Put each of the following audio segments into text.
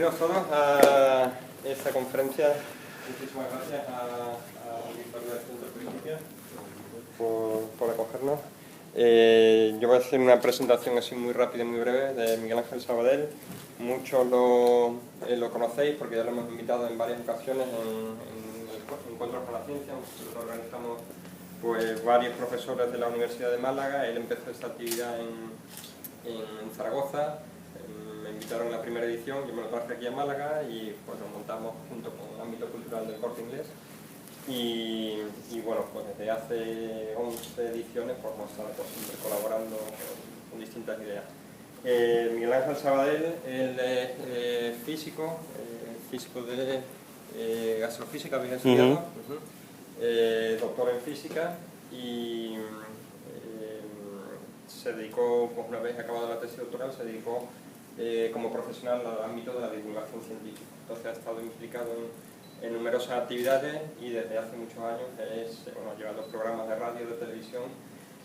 Bienvenidos todos a esta conferencia. Muchísimas gracias a Victoria del Centro de Filosofía por acogernos. Yo voy a hacer una presentación así muy rápida y muy breve de Miguel Ángel Sabadell. Muchos lo conocéis porque ya lo hemos invitado en varias ocasiones en encuentros con la ciencia. Nosotros organizamos pues, varios profesores de la Universidad de Málaga. Él empezó esta actividad en Zaragoza. Me invitaron en la primera edición, yo me lo traje aquí a Málaga y pues lo montamos junto con el ámbito cultural del Corte Inglés. Y bueno, pues desde hace 11 ediciones pues hemos estado siempre colaborando con distintas ideas. Miguel Ángel Sabadell, él es físico de astrofísica, habéis estudiado, doctor en física y se dedicó, pues una vez acabada la tesis doctoral, se dedicó como profesional al ámbito de la divulgación científica. Entonces ha estado implicado en numerosas actividades y desde hace muchos años lleva los programas de radio, de televisión,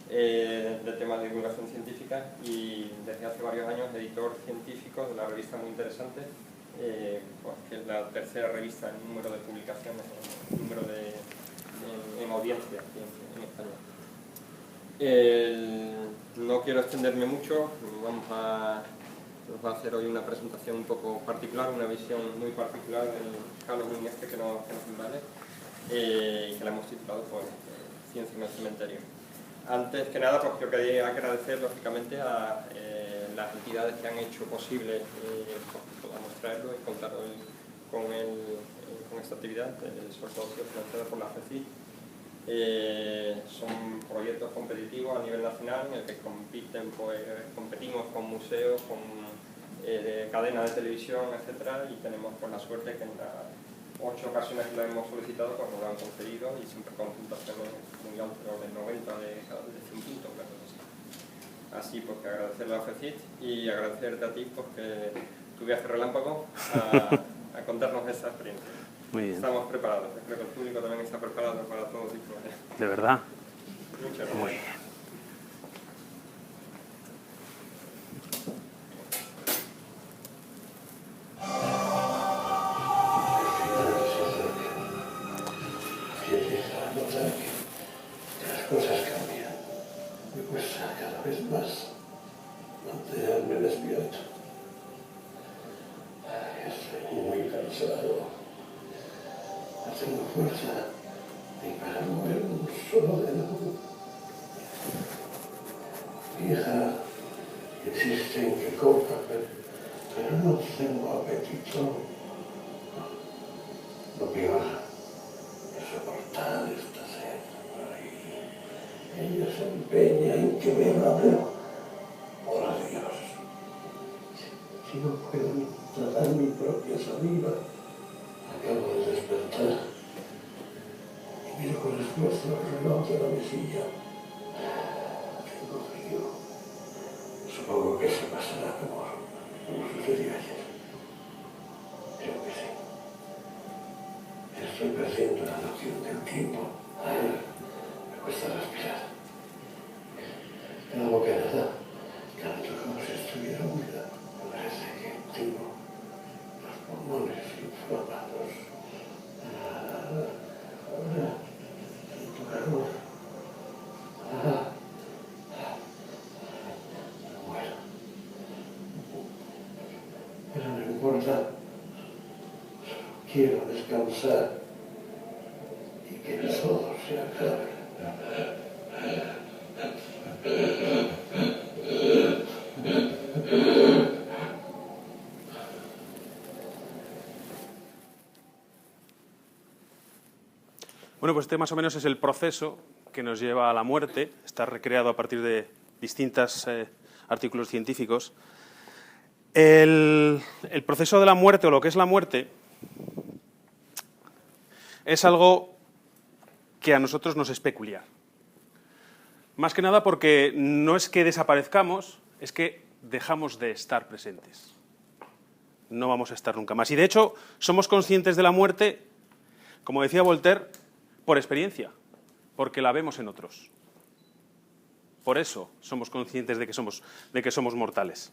de temas de divulgación científica y desde hace varios años editor científico de una revista muy interesante, pues, que es la tercera revista en número de publicaciones, en audiencia en español. No quiero extenderme mucho, nos va a hacer hoy una presentación un poco particular, una visión muy particular del Halloween que nos invade y que la hemos titulado pues, Ciencia en el Cementerio. Antes que nada, pues yo quería agradecer lógicamente a las entidades que han hecho posible que podamos traerlo y contar hoy con esta actividad, sobre todo financiada por la FECIT. Son proyectos competitivos a nivel nacional en el que competimos con museos, con cadenas de televisión, etcétera, y tenemos pues, la suerte que en las 8 ocasiones que lo hemos solicitado pues, nos lo han concedido y siempre con puntuaciones muy altas, del 90 de 100 puntos. Así pues que agradecerle a la FECIT y agradecerte a ti porque tu viaje relámpago a contarnos esa experiencia. Muy bien. Estamos preparados, creo que el público también está preparado para todo tipo ¿De verdad? Muchas gracias. Muy bien. Las cosas cambian. Me cuesta cada vez más mantenerme despierto. Estoy muy cansado. No tengo fuerza ni para mover un solo dedo. Mi hija insiste en que coja, pero no tengo apetito. Lo peor es soportar esta sed. Ella se empeña en que beba, pero por Dios, si no puedo ni tratar mi propia saliva. Acabo de despertar y miro con esfuerzo el reloj de la mesilla. Tengo frío. Supongo que se pasará como sucedió ayer. Creo que sí. Estoy perdiendo la noción del tiempo. Me cuesta respirar. Cada bocanada canto como si estuviera húmeda. Parece que tengo los pulmones inflamados. Ahora siento calor. Me muero. Pero no importa. Quiero descansar y que todo se acabe. Bueno, pues este más o menos es el proceso que nos lleva a la muerte. Está recreado a partir de distintos artículos científicos. El proceso de la muerte, o lo que es la muerte, es algo que a nosotros nos es peculiar. Más que nada porque no es que desaparezcamos, es que dejamos de estar presentes. No vamos a estar nunca más. Y de hecho, somos conscientes de la muerte, como decía Voltaire, por experiencia, porque la vemos en otros. Por eso somos conscientes de que somos mortales.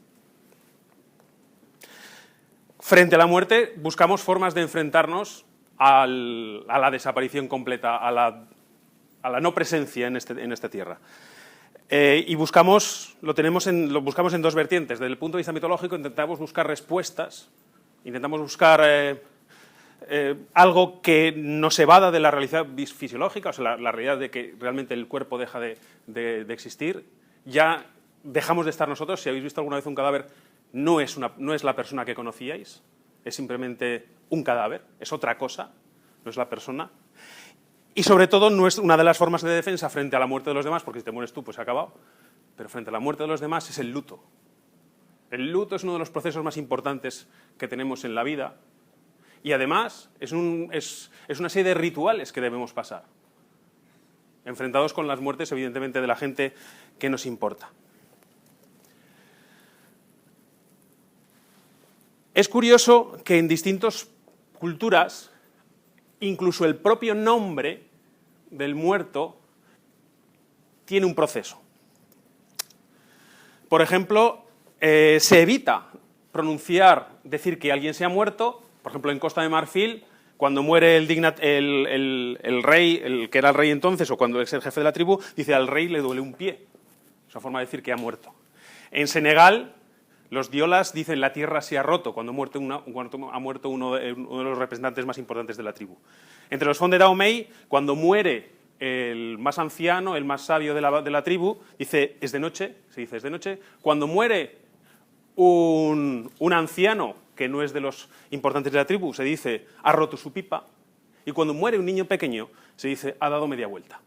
Frente a la muerte buscamos formas de enfrentarnos a la desaparición completa, a la no presencia en esta tierra. Y lo buscamos en dos vertientes. Desde el punto de vista mitológico intentamos buscar respuestas, intentamos buscar algo que nos evada de la realidad fisiológica, o sea, la realidad de que realmente el cuerpo deja de existir. Ya dejamos de estar nosotros. Si habéis visto alguna vez un cadáver, no es la persona que conocíais, es simplemente un cadáver, es otra cosa, no es la persona. Y sobre todo no es una de las formas de defensa frente a la muerte de los demás, porque si te mueres tú, pues se ha acabado, pero frente a la muerte de los demás es el luto. El luto es uno de los procesos más importantes que tenemos en la vida y además es una serie de rituales que debemos pasar, enfrentados con las muertes, evidentemente, de la gente que nos importa. Es curioso que en distintas culturas, incluso el propio nombre del muerto tiene un proceso. Por ejemplo, se evita decir que alguien se ha muerto. Por ejemplo, en Costa de Marfil, cuando muere el rey, el que era el rey entonces, o cuando es el jefe de la tribu, dice al rey le duele un pie. Es una forma de decir que ha muerto. En Senegal, los diolas dicen la tierra se ha roto cuando ha muerto uno de los representantes más importantes de la tribu. Entre los Fon de Dahomey, cuando muere el más anciano, el más sabio de la tribu, dice es de noche, se dice es de noche. Cuando muere un anciano que no es de los importantes de la tribu, se dice ha roto su pipa. Y cuando muere un niño pequeño, se dice ha dado media vuelta.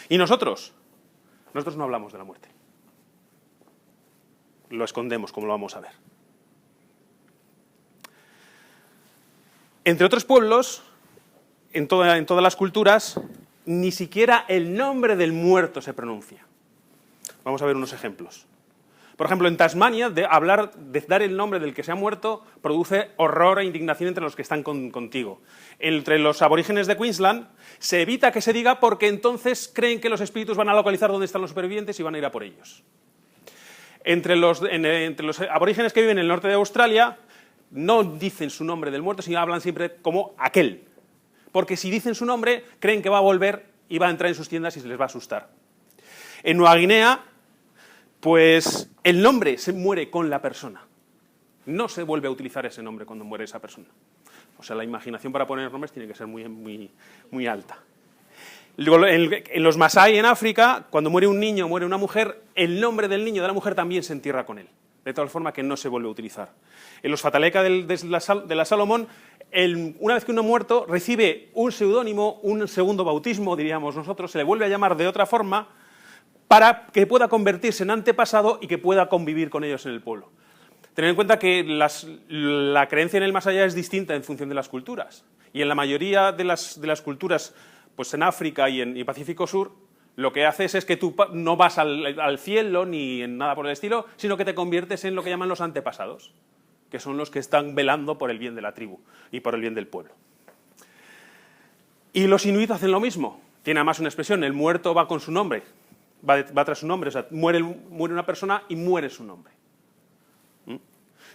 Y nosotros no hablamos de la muerte. Lo escondemos, como lo vamos a ver. Entre otros pueblos, en todas las culturas, ni siquiera el nombre del muerto se pronuncia. Vamos a ver unos ejemplos. Por ejemplo, en Tasmania, de dar el nombre del que se ha muerto produce horror e indignación entre los que están contigo. Entre los aborígenes de Queensland se evita que se diga porque entonces creen que los espíritus van a localizar dónde están los supervivientes y van a ir a por ellos. Entre los aborígenes que viven en el norte de Australia no dicen su nombre del muerto, sino hablan siempre como aquel. Porque si dicen su nombre, creen que va a volver y va a entrar en sus tiendas y se les va a asustar. En Nueva Guinea, pues el nombre se muere con la persona. No se vuelve a utilizar ese nombre cuando muere esa persona. O sea, la imaginación para poner nombres tiene que ser muy alta. Luego, en los Masái, en África, cuando muere un niño o muere una mujer, el nombre del niño o de la mujer también se entierra con él, de tal forma que no se vuelve a utilizar. En los Fataleka de la Salomón, una vez que uno ha muerto, recibe un seudónimo, un segundo bautismo, diríamos nosotros, se le vuelve a llamar de otra forma para que pueda convertirse en antepasado y que pueda convivir con ellos en el pueblo. Tened en cuenta que la creencia en el más allá es distinta en función de las culturas. Y en la mayoría de las culturas, pues en África y en Pacífico Sur, lo que haces es que tú no vas al cielo ni en nada por el estilo, sino que te conviertes en lo que llaman los antepasados, que son los que están velando por el bien de la tribu y por el bien del pueblo. Y los inuit hacen lo mismo. Tiene además una expresión, el muerto va con su nombre, va tras su nombre, o sea, muere una persona y muere su nombre.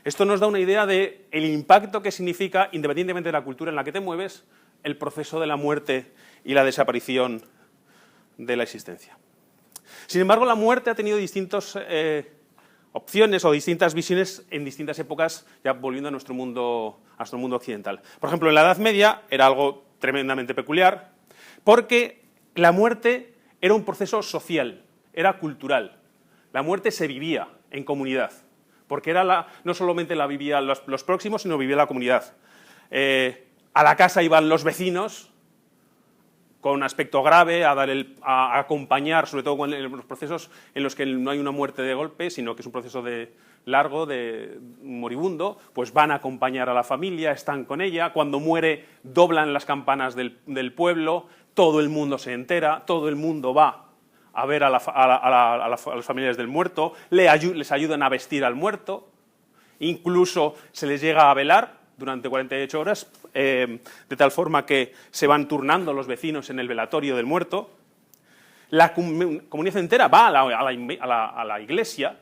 Esto nos da una idea del impacto que significa, independientemente de la cultura en la que te mueves, el proceso de la muerte y la desaparición de la existencia. Sin embargo, la muerte ha tenido distintas opciones o distintas visiones en distintas épocas, ya volviendo a nuestro mundo occidental. Por ejemplo, en la Edad Media era algo tremendamente peculiar, porque la muerte era un proceso social, era cultural. La muerte se vivía en comunidad, porque no solamente la vivían los próximos, sino vivía la comunidad. A la casa iban los vecinos con aspecto grave a acompañar, sobre todo en los procesos en los que no hay una muerte de golpe, sino que es un proceso largo, de moribundo, pues van a acompañar a la familia, están con ella. Cuando muere, doblan las campanas del pueblo, todo el mundo se entera, todo el mundo va a ver a las familias del muerto, les ayudan a vestir al muerto, incluso se les llega a velar durante 48 horas, de tal forma que se van turnando los vecinos en el velatorio del muerto. La comunidad entera va a la iglesia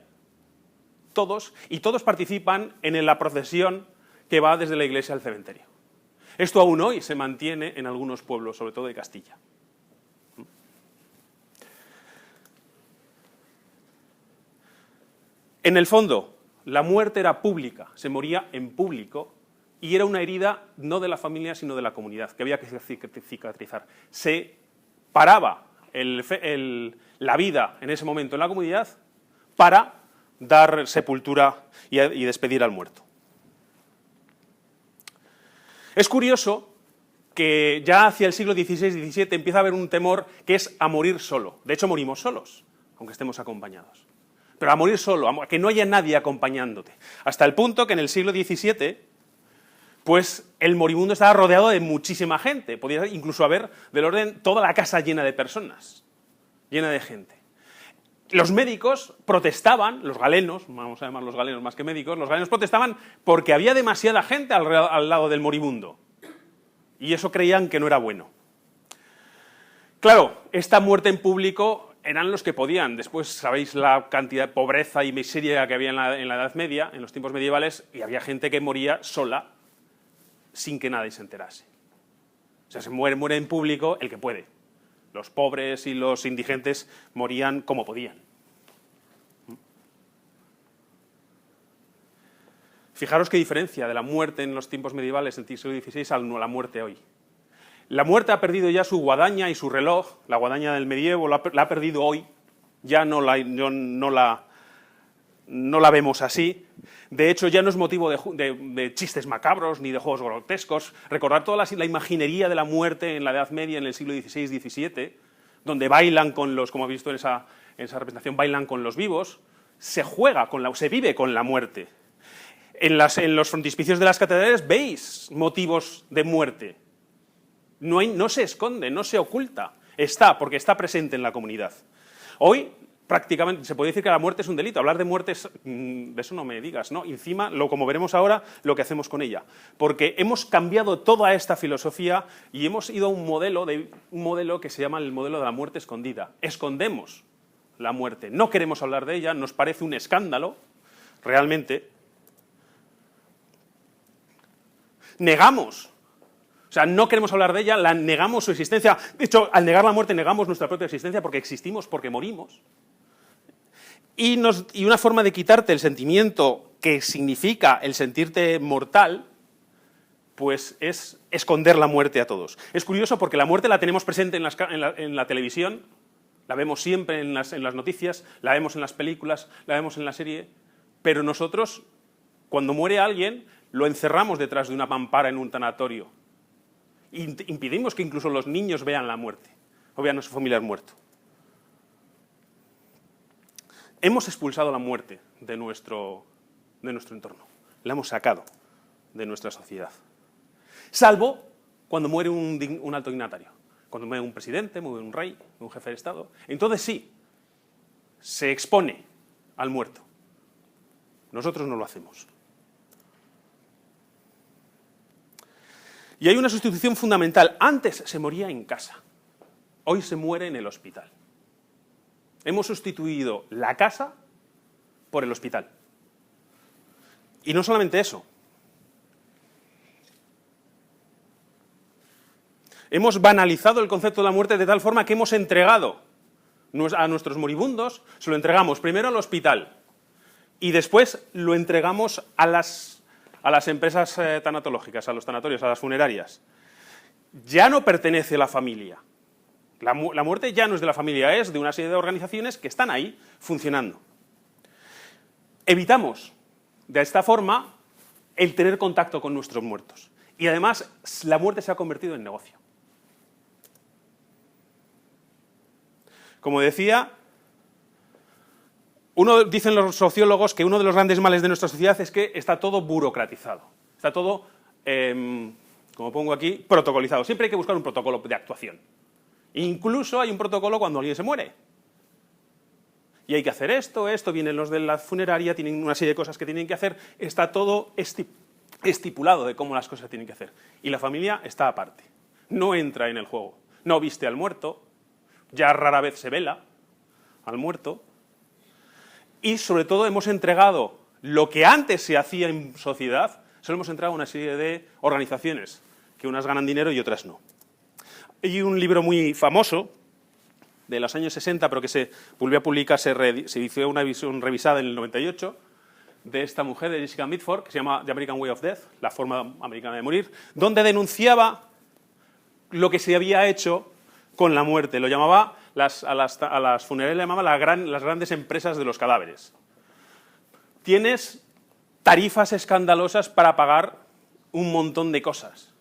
todos, y todos participan en la procesión que va desde la iglesia al cementerio. Esto aún hoy se mantiene en algunos pueblos, sobre todo de Castilla. En el fondo, la muerte era pública, se moría en público, y era una herida no de la familia, sino de la comunidad, que había que cicatrizar. Se paraba la vida en ese momento en la comunidad para dar sepultura y despedir al muerto. Es curioso que ya hacia el siglo XVI-XVII empieza a haber un temor que es a morir solo. De hecho, morimos solos, aunque estemos acompañados. Pero a morir solo, a que no haya nadie acompañándote. Hasta el punto que en el siglo XVII, pues el moribundo estaba rodeado de muchísima gente. Podía incluso haber del orden toda la casa llena de personas, llena de gente. Los médicos protestaban, los galenos, vamos a llamarlos galenos más que médicos, los galenos protestaban porque había demasiada gente al lado del moribundo. Y eso creían que no era bueno. Claro, esta muerte en público eran los que podían. Después sabéis la cantidad de pobreza y miseria que había en la Edad Media, en los tiempos medievales, y había gente que moría sola sin que nadie se enterase. O sea, se muere en público el que puede. Los pobres y los indigentes morían como podían. Fijaros qué diferencia de la muerte en los tiempos medievales del siglo XVI a la muerte hoy. La muerte ha perdido ya su guadaña y su reloj, la guadaña del medievo la ha perdido hoy, ya no la vemos así. De hecho, ya no es motivo de chistes macabros ni de juegos grotescos. Recordar toda la imaginería de la muerte en la Edad Media, en el siglo XVI-XVII, donde bailan con los, como habéis visto en esa representación, bailan con los vivos, se vive con la muerte. En los frontispicios de las catedrales veis motivos de muerte. No se esconde, no se oculta, porque está presente en la comunidad. Hoy, prácticamente, se puede decir que la muerte es un delito. Hablar de muerte, de eso no me digas, ¿no? Encima, como veremos ahora, lo que hacemos con ella. Porque hemos cambiado toda esta filosofía y hemos ido a un modelo que se llama el modelo de la muerte escondida. Escondemos la muerte, no queremos hablar de ella, nos parece un escándalo, realmente. Negamos. O sea, no queremos hablar de ella, negamos su existencia. De hecho, al negar la muerte negamos nuestra propia existencia porque existimos, porque morimos. Y una forma de quitarte el sentimiento que significa el sentirte mortal, pues es esconder la muerte a todos. Es curioso porque la muerte la tenemos presente en la televisión, la vemos siempre en las noticias, la vemos en las películas, la vemos en la serie, pero nosotros, cuando muere alguien, lo encerramos detrás de una mampara en un tanatorio. Impedimos que incluso los niños vean la muerte, o vean a su familiar muerto. Hemos expulsado la muerte de nuestro entorno, la hemos sacado de nuestra sociedad. Salvo cuando muere un alto dignatario, cuando muere un presidente, muere un rey, un jefe de Estado. Entonces sí, se expone al muerto. Nosotros no lo hacemos. Y hay una sustitución fundamental. Antes se moría en casa, hoy se muere en el hospital. Hemos sustituido la casa por el hospital. Y no solamente eso. Hemos banalizado el concepto de la muerte de tal forma que hemos entregado a nuestros moribundos, se lo entregamos primero al hospital y después lo entregamos a las empresas tanatológicas, a los tanatorios, a las funerarias. Ya no pertenece a la familia. La muerte ya no es de la familia, es de una serie de organizaciones que están ahí funcionando. Evitamos, de esta forma, el tener contacto con nuestros muertos. Y además, la muerte se ha convertido en negocio. Como decía, dicen los sociólogos que uno de los grandes males de nuestra sociedad es que está todo burocratizado. Está todo, como pongo aquí, protocolizado. Siempre hay que buscar un protocolo de actuación. Incluso hay un protocolo cuando alguien se muere. Y hay que hacer esto, vienen los de la funeraria, tienen una serie de cosas que tienen que hacer. Está todo estipulado de cómo las cosas tienen que hacer. Y la familia está aparte. No entra en el juego. No viste al muerto. Ya rara vez se vela al muerto. Y sobre todo hemos entregado lo que antes se hacía en sociedad, solo hemos entrado en una serie de organizaciones, que unas ganan dinero y otras no. Hay un libro muy famoso, de los años 60, pero que se volvió a publicar, se hizo una visión revisada en el 98, de esta mujer, de Jessica Mitford, que se llama The American Way of Death, la forma americana de morir, donde denunciaba lo que se había hecho con la muerte. Lo llamaba, a las funerarias le llamaba las grandes empresas de los cadáveres. Tienes tarifas escandalosas para pagar un montón de cosas.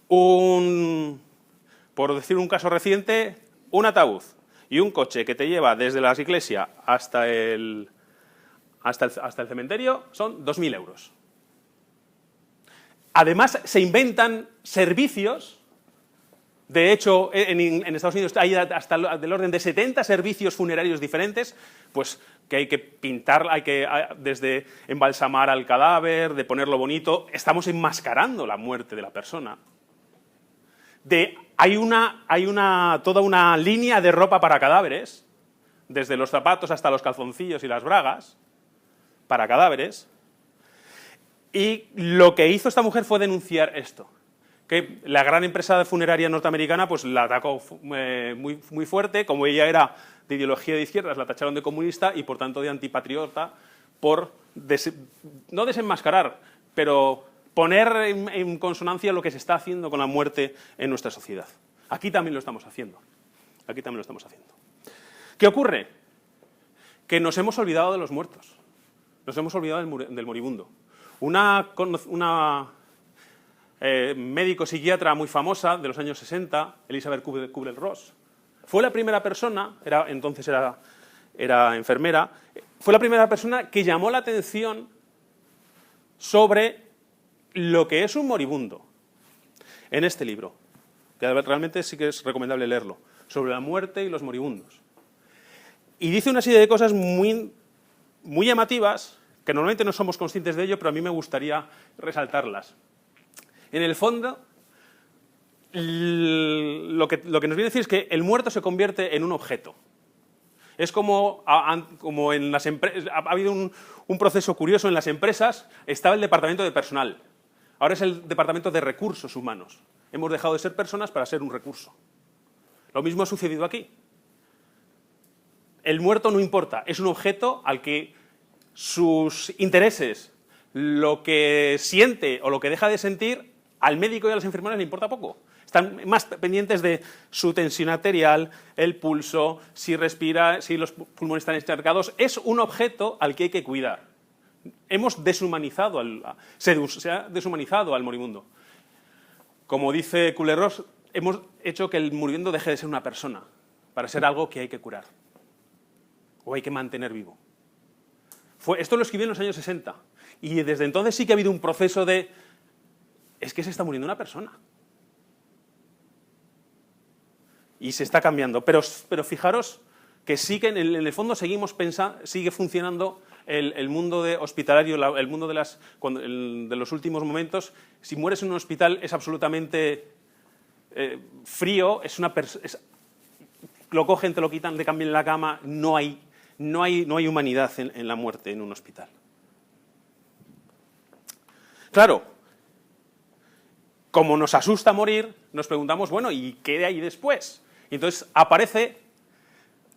Por decir un caso reciente, un ataúd y un coche que te lleva desde la iglesia hasta el cementerio son 2.000 euros. Además, se inventan servicios. De hecho, en Estados Unidos hay hasta del orden de 70 servicios funerarios diferentes, pues que hay que pintar, desde embalsamar al cadáver, de ponerlo bonito. Estamos enmascarando la muerte de la persona. Hay toda una línea de ropa para cadáveres, desde los zapatos hasta los calzoncillos y las bragas, para cadáveres. Y lo que hizo esta mujer fue denunciar esto, que la gran empresa de funeraria norteamericana pues la atacó muy fuerte. Como ella era de ideología de izquierdas, la tacharon de comunista y por tanto de antipatriota, por no desenmascarar, pero poner en consonancia lo que se está haciendo con la muerte en nuestra sociedad. Aquí también lo estamos haciendo. Aquí también lo estamos haciendo. ¿Qué ocurre? Que nos hemos olvidado de los muertos. Nos hemos olvidado del moribundo. Una médico psiquiatra muy famosa de los años 60, Elizabeth Kubler-Ross, fue la primera persona, entonces era enfermera, fue la primera persona que llamó la atención sobre lo que es un moribundo en este libro, que realmente sí que es recomendable leerlo, sobre la muerte y los moribundos. Y dice una serie de cosas muy llamativas, que normalmente no somos conscientes de ello, pero a mí me gustaría resaltarlas. En el fondo, lo que nos viene a decir es que el muerto se convierte en un objeto. Es como en las empresas, ha habido un proceso curioso en las empresas, estaba el departamento de personal, ahora es el departamento de recursos humanos. Hemos dejado de ser personas para ser un recurso. Lo mismo ha sucedido aquí. El muerto no importa, es un objeto al que sus intereses, lo que siente o lo que deja de sentir, al médico y a las enfermeras le importa poco. Están más pendientes de su tensión arterial, el pulso, si respira, si los pulmones están encharcados. Es un objeto al que hay que cuidar. Se ha deshumanizado al moribundo. Como dice Kubler-Ross, hemos hecho que el moribundo deje de ser una persona para ser algo que hay que curar o hay que mantener vivo. Esto lo escribió en los años 60 y desde entonces sí que ha habido un proceso de es que se está muriendo una persona. Y se está cambiando. Pero fijaros que sí que en el fondo seguimos pensando, sigue funcionando el mundo hospitalario, el mundo de los últimos momentos. Si mueres en un hospital es absolutamente frío, lo cogen, te lo quitan, te cambian la cama, no hay humanidad en la muerte en un hospital. Claro, como nos asusta morir, nos preguntamos, bueno, ¿y qué hay después? Y entonces aparece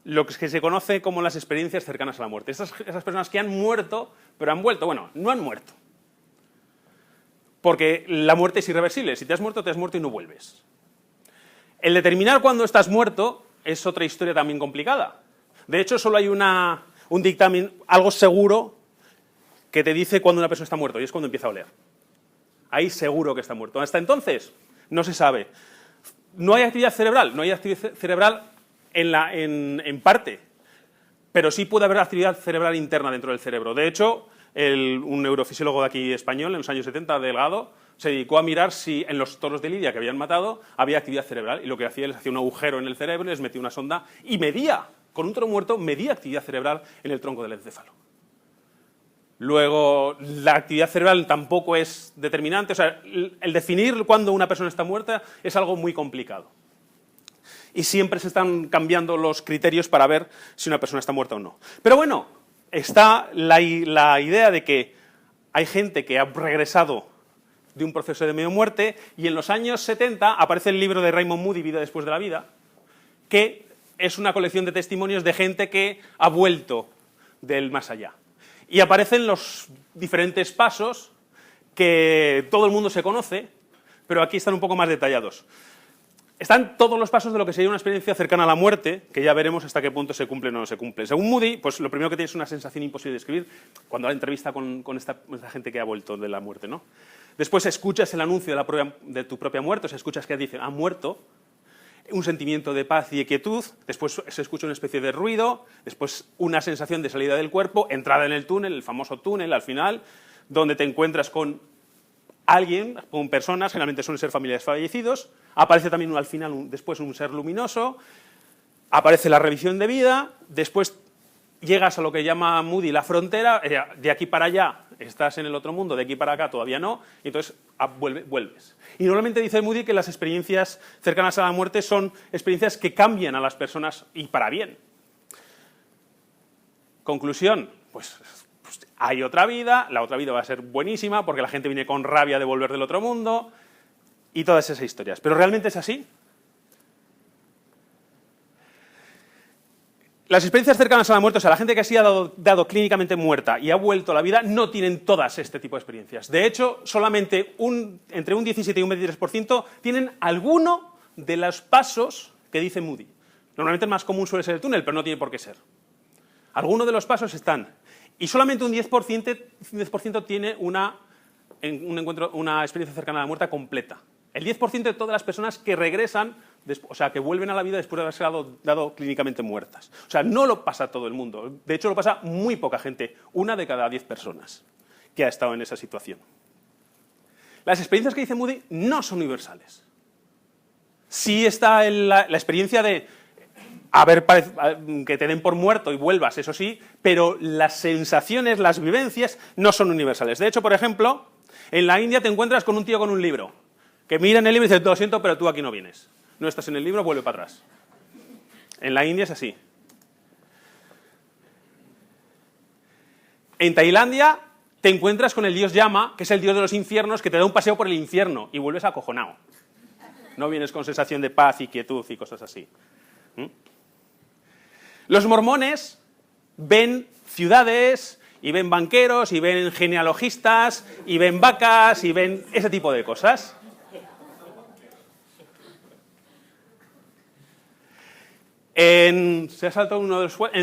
lo que se conoce como las experiencias cercanas a la muerte. Esas personas que han muerto, pero han vuelto. Bueno, no han muerto. Porque la muerte es irreversible. Si te has muerto y no vuelves. El determinar cuándo estás muerto es otra historia también complicada. De hecho, solo hay un dictamen, algo seguro, que te dice cuándo una persona está muerta, y es cuando empieza a oler. Ahí seguro que está muerto. Hasta entonces, no se sabe. No hay actividad cerebral, en parte, pero sí puede haber actividad cerebral interna dentro del cerebro. De hecho, un neurofisiólogo de aquí español, en los años 70, Delgado, se dedicó a mirar si en los toros de Lidia que habían matado había actividad cerebral, y lo que hacía, les hacía un agujero en el cerebro, les metía una sonda y medía, con un toro muerto, medía actividad cerebral en el tronco del encéfalo. Luego, la actividad cerebral tampoco es determinante, o sea, el definir cuándo una persona está muerta es algo muy complicado. Y siempre se están cambiando los criterios para ver si una persona está muerta o no. Pero bueno, está la idea de que hay gente que ha regresado de un proceso de medio muerte, y en los años 70 aparece el libro de Raymond Moody, Vida después de la vida, que es una colección de testimonios de gente que ha vuelto del más allá. Y aparecen los diferentes pasos que todo el mundo se conoce, pero aquí están un poco más detallados. Están todos los pasos de lo que sería una experiencia cercana a la muerte, que ya veremos hasta qué punto se cumple o no se cumple. Según Moody, pues lo primero que tiene es una sensación imposible de describir cuando la entrevista con esta gente que ha vuelto de la muerte, ¿no? Después escuchas el anuncio de tu propia muerte, o sea, escuchas que dice, ha muerto, un sentimiento de paz y de quietud, después se escucha una especie de ruido, después una sensación de salida del cuerpo, entrada en el túnel, el famoso túnel al final, donde te encuentras con alguien, con personas, generalmente suelen ser familiares fallecidos, aparece también al final después un ser luminoso, aparece la revisión de vida, después llegas a lo que llama Moody la frontera, de aquí para allá estás en el otro mundo, de aquí para acá todavía no, y entonces vuelves. Y normalmente dice Moody que las experiencias cercanas a la muerte son experiencias que cambian a las personas y para bien. Conclusión, pues hay otra vida, la otra vida va a ser buenísima porque la gente viene con rabia de volver del otro mundo y todas esas historias. ¿Pero realmente es así? Las experiencias cercanas a la muerte, o sea, la gente que se ha dado clínicamente muerta y ha vuelto a la vida, no tienen todas este tipo de experiencias. De hecho, solamente entre un 17 y un 23% tienen alguno de los pasos que dice Moody. Normalmente el más común suele ser el túnel, pero no tiene por qué ser. Algunos de los pasos están. Y solamente un 10% tiene una experiencia cercana a la muerte completa. El 10% de todas las personas que regresan, o sea, que vuelven a la vida después de haberse dado clínicamente muertas. O sea, no lo pasa todo el mundo. De hecho, lo pasa muy poca gente. 1 de cada 10 personas que ha estado en esa situación. Las experiencias que dice Moody no son universales. Sí está la experiencia de que te den por muerto y vuelvas, eso sí, pero las sensaciones, las vivencias, no son universales. De hecho, por ejemplo, en la India te encuentras con un tío con un libro, que mira en el libro y dice, lo siento, pero tú aquí no vienes. No estás en el libro, vuelve para atrás. En la India es así. En Tailandia te encuentras con el dios Yama, que es el dios de los infiernos, que te da un paseo por el infierno y vuelves acojonado. No vienes con sensación de paz y quietud y cosas así. Los mormones ven ciudades, y ven banqueros, y ven genealogistas, y ven vacas, y ven ese tipo de cosas. En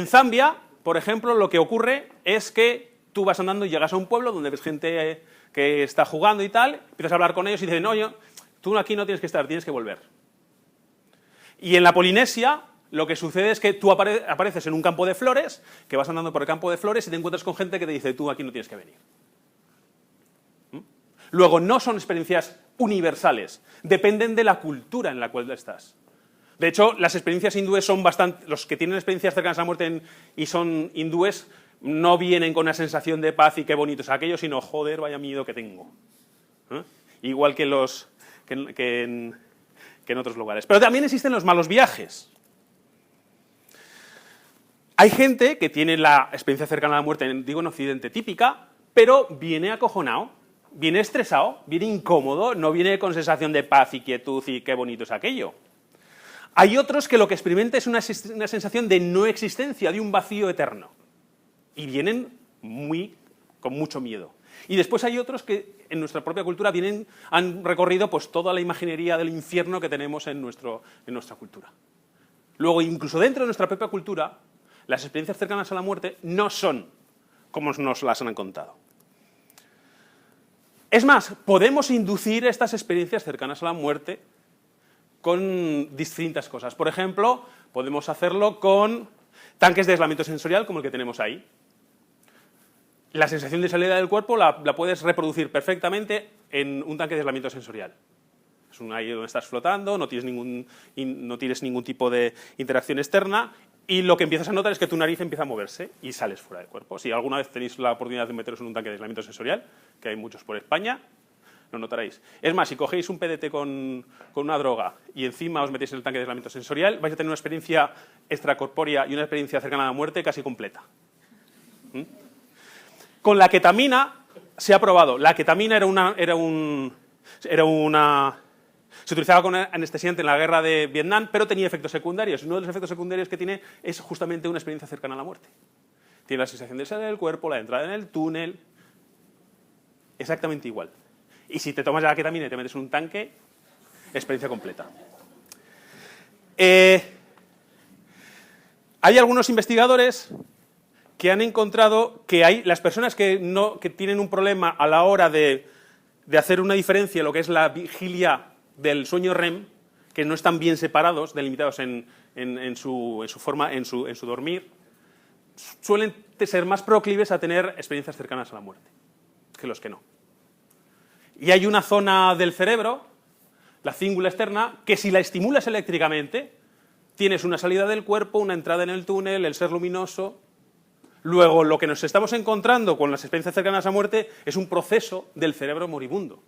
Zambia, por ejemplo, lo que ocurre es que tú vas andando y llegas a un pueblo donde ves gente que está jugando y tal, empiezas a hablar con ellos y dicen, no, tú aquí no tienes que estar, tienes que volver. Y en la Polinesia, lo que sucede es que tú apareces en un campo de flores, que vas andando por el campo de flores y te encuentras con gente que te dice, tú aquí no tienes que venir. Luego, no son experiencias universales, dependen de la cultura en la cual estás. De hecho, las experiencias hindúes son bastante... Los que tienen experiencias cercanas a la muerte y son hindúes no vienen con una sensación de paz y qué bonito es aquello, sino, joder, vaya miedo que tengo. Igual que en otros lugares. Pero también existen los malos viajes. Hay gente que tiene la experiencia cercana a la muerte, digo en Occidente, típica, pero viene acojonado, viene estresado, viene incómodo, no viene con sensación de paz y quietud y qué bonito es aquello. Hay otros que lo que experimentan es una sensación de no existencia, de un vacío eterno. Y vienen con mucho miedo. Y después hay otros que en nuestra propia cultura han recorrido pues, toda la imaginería del infierno que tenemos en nuestra cultura. Luego, incluso dentro de nuestra propia cultura, las experiencias cercanas a la muerte no son como nos las han contado. Es más, podemos inducir estas experiencias cercanas a la muerte con distintas cosas. Por ejemplo, podemos hacerlo con tanques de aislamiento sensorial como el que tenemos ahí. La sensación de salida del cuerpo la puedes reproducir perfectamente en un tanque de aislamiento sensorial. Es ahí donde estás flotando, no tienes ningún tipo de interacción externa y lo que empiezas a notar es que tu nariz empieza a moverse y sales fuera del cuerpo. Si alguna vez tenéis la oportunidad de meteros en un tanque de aislamiento sensorial, que hay muchos por España, lo notaréis. Es más, si cogéis un PDT con una droga y encima os metéis en el tanque de aislamiento sensorial, vais a tener una experiencia extracorpórea y una experiencia cercana a la muerte casi completa. Con la ketamina se ha probado. La ketamina se utilizaba como anestesiante en la guerra de Vietnam, pero tenía efectos secundarios. Uno de los efectos secundarios que tiene es justamente una experiencia cercana a la muerte. Tiene la sensación de salir del cuerpo, la entrada en el túnel, exactamente igual. Y si te tomas la ketamina y te metes en un tanque, experiencia completa. Hay algunos investigadores que han encontrado que las personas que tienen un problema a la hora de hacer una diferencia en lo que es la vigilia del sueño REM, que no están bien separados, delimitados en su forma, en su dormir, suelen ser más proclives a tener experiencias cercanas a la muerte que los que no. Y hay una zona del cerebro, la cíngula externa, que si la estimulas eléctricamente, tienes una salida del cuerpo, una entrada en el túnel, el ser luminoso. Luego, lo que nos estamos encontrando con las experiencias cercanas a la muerte es un proceso del cerebro moribundo,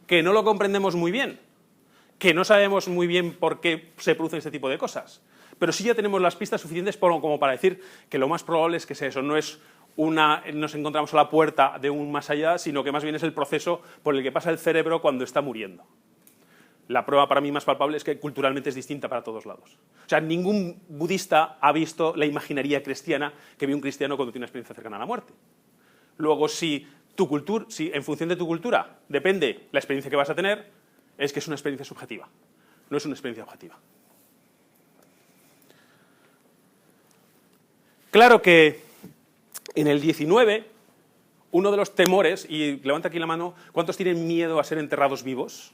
que no lo comprendemos muy bien, que no sabemos muy bien por qué se producen este tipo de cosas, pero sí ya tenemos las pistas suficientes como para decir que lo más probable es que sea eso, no es nos encontramos a la puerta de un más allá, sino que más bien es el proceso por el que pasa el cerebro cuando está muriendo. La prueba para mí más palpable es que culturalmente es distinta para todos lados. O sea, ningún budista ha visto la imaginería cristiana que ve un cristiano cuando tiene una experiencia cercana a la muerte. Luego, si en función de tu cultura depende la experiencia que vas a tener, es que es una experiencia subjetiva, no es una experiencia objetiva. Claro que en el 19, uno de los temores, y levanta aquí la mano, ¿cuántos tienen miedo a ser enterrados vivos?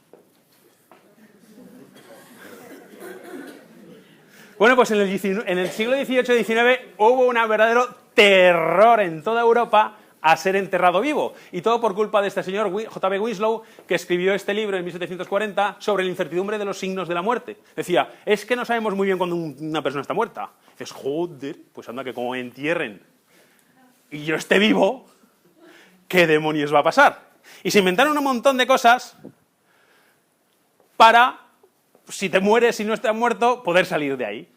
Bueno, pues en el siglo XVIII-XIX hubo un verdadero terror en toda Europa a ser enterrado vivo. Y todo por culpa de este señor J.B. Winslow, que escribió este libro en 1740 sobre la incertidumbre de los signos de la muerte. Decía, es que no sabemos muy bien cuando una persona está muerta. Dices, joder, pues anda que como me entierren y yo esté vivo, ¿qué demonios va a pasar? Y se inventaron un montón de cosas para, si te mueres y no estás muerto, poder salir de ahí.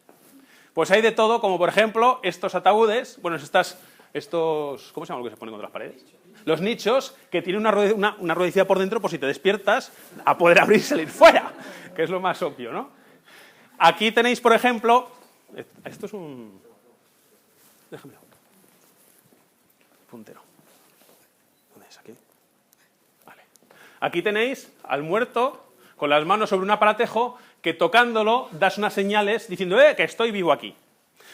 Pues hay de todo, como por ejemplo estos ataúdes, bueno, estos, ¿cómo se llama lo que se pone contra las paredes? Los nichos, que tienen una ruedecilla por dentro por si te despiertas a poder abrir y salir fuera, que es lo más obvio, ¿no? Aquí tenéis, por ejemplo, esto es un... déjamelo. Puntero. ¿Dónde es aquí? Vale. Aquí tenéis al muerto con las manos sobre un aparatejo que tocándolo das unas señales diciendo que estoy vivo aquí.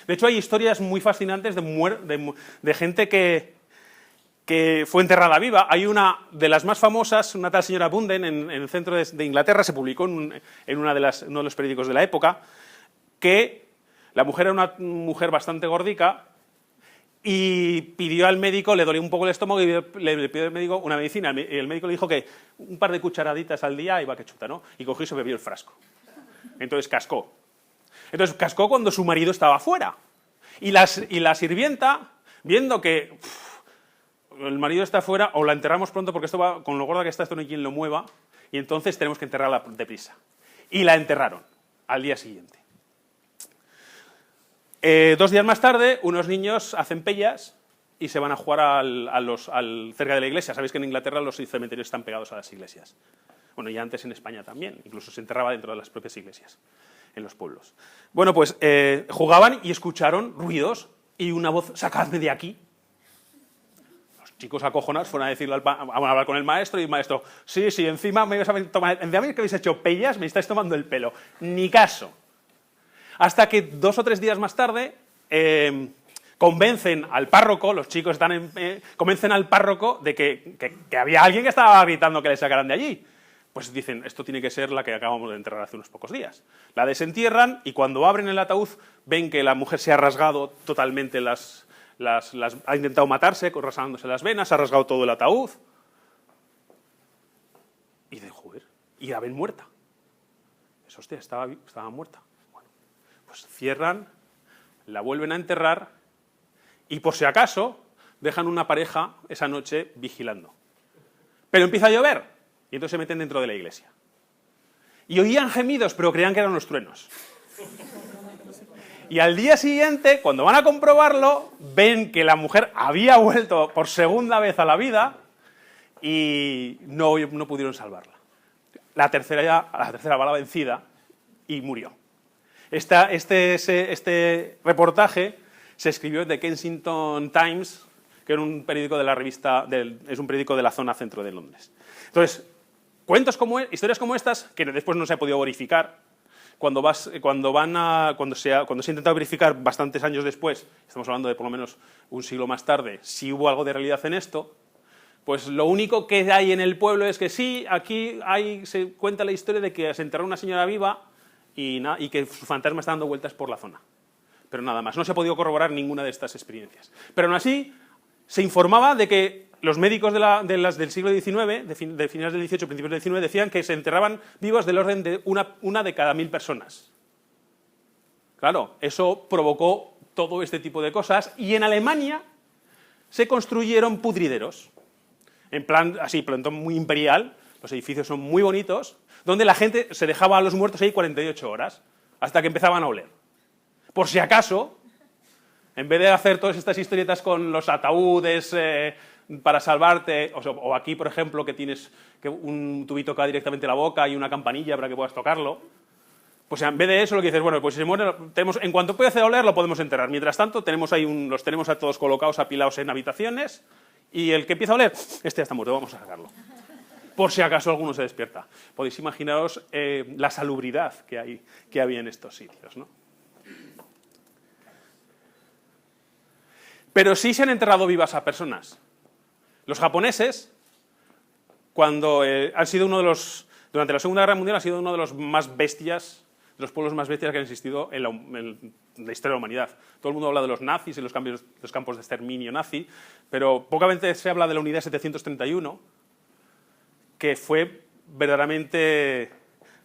De hecho, hay historias muy fascinantes de gente que fue enterrada viva. Hay una de las más famosas, una tal señora Bunden, en el centro de Inglaterra, se publicó en uno de los periódicos de la época, que la mujer era una mujer bastante gordica y pidió al médico, le dolía un poco el estómago y le pidió al médico una medicina. El médico le dijo que un par de cucharaditas al día iba que chuta, ¿no? Y cogió y se bebió el frasco. Entonces cascó. Entonces cascó cuando su marido estaba fuera. Y la sirvienta, viendo que el marido está fuera, o la enterramos pronto porque esto va, con lo gorda que está, esto no hay quien lo mueva, y entonces tenemos que enterrarla deprisa. Y la enterraron al día siguiente. 2 días más tarde, unos niños hacen pellas y se van a jugar cerca de la iglesia. Sabéis que en Inglaterra los cementerios están pegados a las iglesias. Bueno, y antes en España también, incluso se enterraba dentro de las propias iglesias, en los pueblos. Bueno, pues jugaban y escucharon ruidos y una voz, sacadme de aquí. Los chicos acojonados fueron a decirle a hablar con el maestro, y el maestro, sí, encima me que habéis hecho pellas, me estáis tomando el pelo. Ni caso. Hasta que 2 o 3 días más tarde convencen al párroco, los chicos convencen al párroco de que había alguien que estaba gritando que le sacaran de allí. Pues dicen, esto tiene que ser la que acabamos de enterrar hace unos pocos días. La desentierran y cuando abren el ataúd ven que la mujer se ha rasgado totalmente ha intentado matarse, rasgándose las venas, ha rasgado todo el ataúd. Y dicen, joder, y la ven muerta. Pues hostia, estaba muerta. Bueno, pues cierran, la vuelven a enterrar y por si acaso dejan una pareja esa noche vigilando. Pero empieza a llover. Y entonces se meten dentro de la iglesia. Y oían gemidos, pero creían que eran los truenos. Y al día siguiente, cuando van a comprobarlo, ven que la mujer había vuelto por segunda vez a la vida y no pudieron salvarla. La tercera bala vencida y murió. Este reportaje se escribió en The Kensington Times, que era un periódico de la revista, es un periódico de la zona centro de Londres. Entonces, historias como estas, que después no se ha podido verificar, cuando se ha intentado verificar bastantes años después, estamos hablando de por lo menos un siglo más tarde, si hubo algo de realidad en esto, pues lo único que hay en el pueblo es que sí, aquí se cuenta la historia de que se enterró una señora viva y que su fantasma está dando vueltas por la zona. Pero nada más, no se ha podido corroborar ninguna de estas experiencias. Pero aún así, se informaba de que los médicos del siglo XIX, de finales del XVIII, principios del XIX, decían que se enterraban vivos del orden de una de cada 1000 personas. Claro, eso provocó todo este tipo de cosas, y en Alemania se construyeron pudrideros, en plan, así, plantón muy imperial, los edificios son muy bonitos, donde la gente se dejaba a los muertos ahí 48 horas, hasta que empezaban a oler. Por si acaso, en vez de hacer todas estas historietas con los ataúdes para salvarte, o aquí, por ejemplo, que tienes un tubito que va directamente a la boca y una campanilla para que puedas tocarlo, pues en vez de eso lo que dices, bueno, pues si se muere, en cuanto puede hacer oler lo podemos enterrar. Mientras tanto, los tenemos a todos colocados, apilados en habitaciones, y el que empieza a oler, este ya está muerto, vamos a sacarlo. Por si acaso alguno se despierta. Podéis imaginaros la salubridad que había en estos sitios, ¿no? Pero sí se han enterrado vivas a personas. Los japoneses, han sido durante la Segunda Guerra Mundial, han sido uno de los pueblos más bestias que han existido en la historia de la humanidad. Todo el mundo habla de los nazis y los campos de exterminio nazi, pero pocamente se habla de la unidad 731, que fue verdaderamente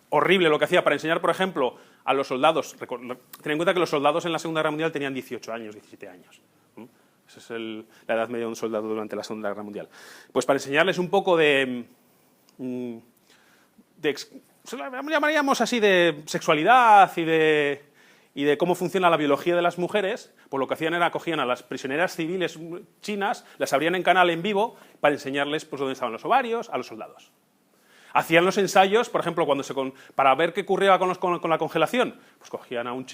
horrible lo que hacía para enseñar, por ejemplo, a los soldados. Ten en cuenta que los soldados en la Segunda Guerra Mundial tenían 18 años, 17 años. Esa es la edad media de un soldado durante la Segunda Guerra Mundial. Pues para enseñarles un poco llamaríamos así, de sexualidad y de cómo funciona la biología de las mujeres, pues lo que hacían era cogían a las prisioneras civiles chinas, las abrían en canal en vivo para enseñarles pues, dónde estaban los ovarios a los soldados. Hacían los ensayos, por ejemplo, para ver qué ocurría con la congelación, pues cogían a un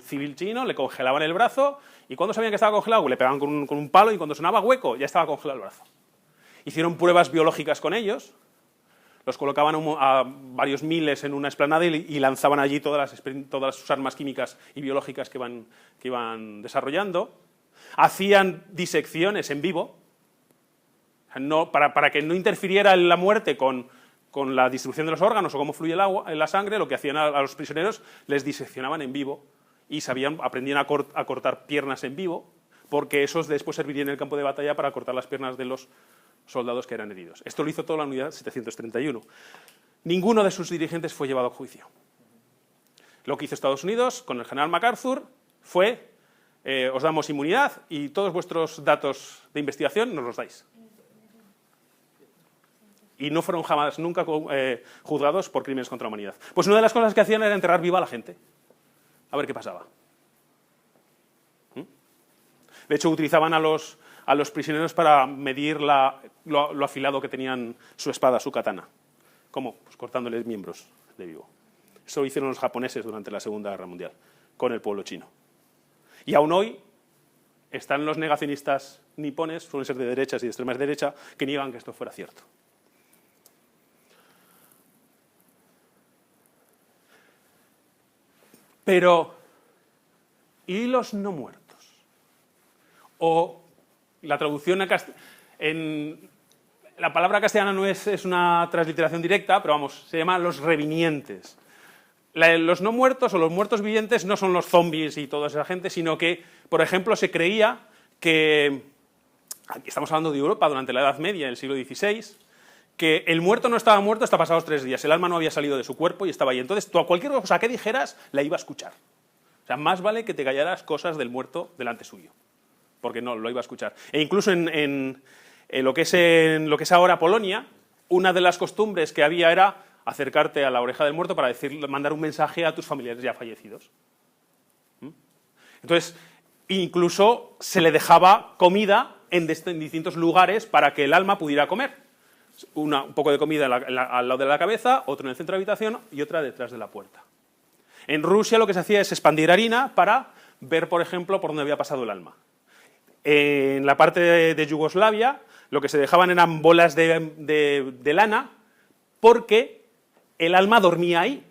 civil chino, le congelaban el brazo, y cuando sabían que estaba congelado, le pegaban con un palo, y cuando sonaba hueco, ya estaba congelado el brazo. Hicieron pruebas biológicas con ellos, los colocaban a varios miles en una explanada y lanzaban allí todas sus armas químicas y biológicas que iban desarrollando. Hacían disecciones en vivo, para que no interfiriera la muerte con la distribución de los órganos o cómo fluye el agua en la sangre. Lo que hacían a los prisioneros, les diseccionaban en vivo y aprendían a cortar piernas en vivo, porque esos después servirían en el campo de batalla para cortar las piernas de los soldados que eran heridos. Esto lo hizo toda la unidad 731. Ninguno de sus dirigentes fue llevado a juicio. Lo que hizo Estados Unidos con el general MacArthur fue, os damos inmunidad y todos vuestros datos de investigación nos los dais. Y no fueron jamás, nunca juzgados por crímenes contra la humanidad. Pues una de las cosas que hacían era enterrar viva a la gente. A ver qué pasaba. De hecho, utilizaban a los prisioneros para medir lo afilado que tenían su espada, su katana. ¿Cómo? Pues cortándoles miembros de vivo. Eso lo hicieron los japoneses durante la Segunda Guerra Mundial, con el pueblo chino. Y aún hoy están los negacionistas nipones, suelen ser de derechas y de extrema derecha, que niegan que esto fuera cierto. Pero, ¿y los no muertos? O la traducción en la palabra castellana no es una transliteración directa, pero vamos, se llama los revinientes. Los no muertos o los muertos vivientes no son los zombies y toda esa gente, sino que, por ejemplo, se creía que, aquí estamos hablando de Europa durante la Edad Media, en el siglo XVI, que el muerto no estaba muerto hasta pasados 3 días, el alma no había salido de su cuerpo y estaba ahí. Entonces, tú a cualquier cosa que dijeras, la iba a escuchar. O sea, más vale que te callaras cosas del muerto delante suyo, porque no, lo iba a escuchar. E incluso en lo que es ahora Polonia, una de las costumbres que había era acercarte a la oreja del muerto para mandar un mensaje a tus familiares ya fallecidos. Entonces, incluso se le dejaba comida en distintos lugares para que el alma pudiera comer. Un poco de comida al lado de la cabeza, otro en el centro de la habitación y otra detrás de la puerta. En Rusia lo que se hacía es expandir harina para ver, por ejemplo, por dónde había pasado el alma. En la parte de Yugoslavia lo que se dejaban eran bolas de lana porque el alma dormía ahí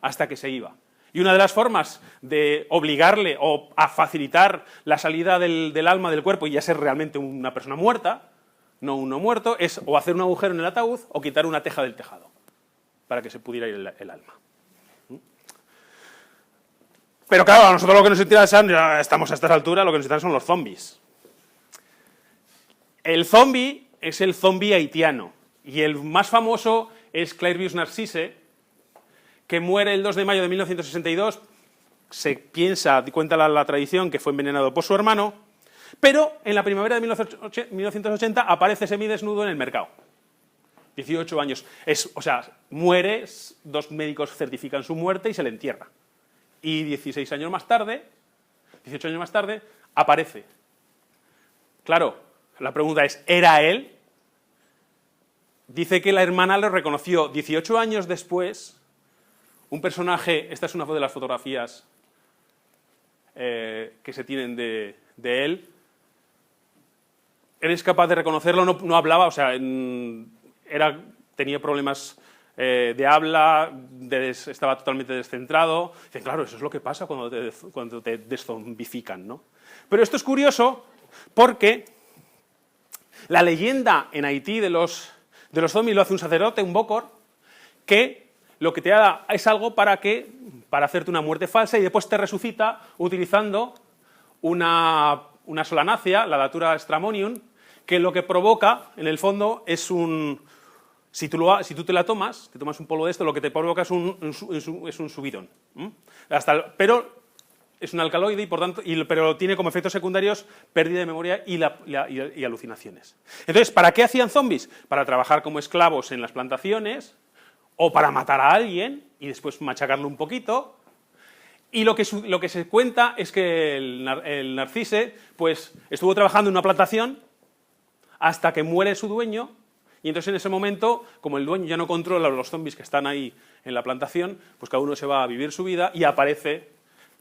hasta que se iba. Y una de las formas de obligarle o a facilitar la salida del alma del cuerpo y ya ser realmente una persona muerta, no un no muerto, es o hacer un agujero en el ataúd o quitar una teja del tejado para que se pudiera ir el alma. Pero claro, a nosotros lo que nos interesan, ya estamos a estas alturas, lo que nos interesan son los zombies. El zombie es el zombie haitiano y el más famoso es Clairvius Narcisse, que muere el 2 de mayo de 1962, se piensa, cuenta la tradición, que fue envenenado por su hermano, pero en la primavera de 1980 aparece semidesnudo en el mercado. 18 años. O sea, muere, 2 médicos certifican su muerte y se le entierra. Y 18 años más tarde, aparece. Claro, la pregunta es, ¿era él? Dice que la hermana lo reconoció 18 años después. Un personaje, esta es una de las fotografías que se tienen de él. Eres capaz de reconocerlo, no hablaba, o sea, tenía problemas de habla, estaba totalmente descentrado. Dice, claro, eso es lo que pasa cuando te deszombifican, ¿no? Pero esto es curioso porque la leyenda en Haití de los zombies lo hace un sacerdote, un bokor, que lo que te da es algo para hacerte una muerte falsa y después te resucita utilizando una solanácea, la Datura stramonium, que lo que provoca, en el fondo, es un... Si tú te la tomas, te tomas un polvo de esto, lo que te provoca es un subidón. Pero es un alcaloide y, por tanto, pero tiene como efectos secundarios pérdida de memoria y alucinaciones. Entonces, ¿para qué hacían zombies? Para trabajar como esclavos en las plantaciones o para matar a alguien y después machacarlo un poquito. Y lo que se cuenta es que el Narcisse pues, estuvo trabajando en una plantación hasta que muere su dueño, y entonces en ese momento, como el dueño ya no controla a los zombies que están ahí en la plantación, pues cada uno se va a vivir su vida y aparece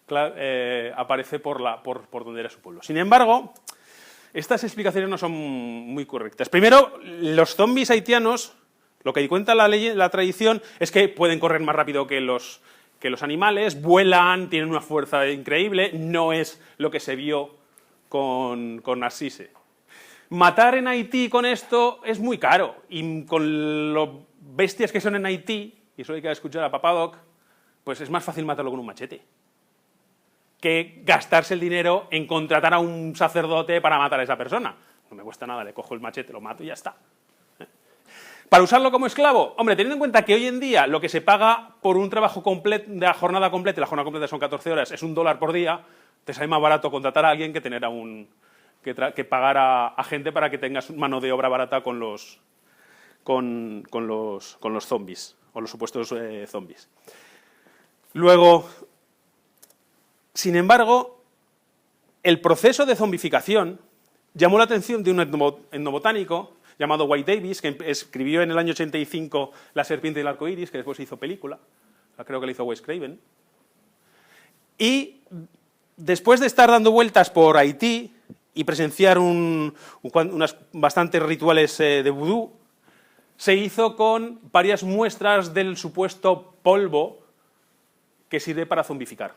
por donde era su pueblo. Sin embargo, estas explicaciones no son muy correctas. Primero, los zombies haitianos, lo que cuenta la tradición es que pueden correr más rápido que los animales, vuelan, tienen una fuerza increíble, no es lo que se vio con Narcisse. Matar en Haití con esto es muy caro, y con lo bestias que son en Haití, y eso hay que escuchar a Papadoc, pues es más fácil matarlo con un machete que gastarse el dinero en contratar a un sacerdote para matar a esa persona. No me cuesta nada, le cojo el machete, lo mato y ya está. Para usarlo como esclavo, hombre, teniendo en cuenta que hoy en día lo que se paga por un trabajo completo, de la jornada completa, la jornada completa son 14 horas, es $1 por día, te sale más barato contratar a alguien que tener que pagar a gente para que tengas mano de obra barata con los zombies, o los supuestos zombies. Luego, sin embargo, el proceso de zombificación llamó la atención de un etnobotánico llamado White Davis, que escribió en el año 85 La serpiente del arco iris, que después se hizo película, creo que la hizo Wes Craven, y después de estar dando vueltas por Haití y presenciar unas bastantes rituales de vudú, se hizo con varias muestras del supuesto polvo que sirve para zombificar.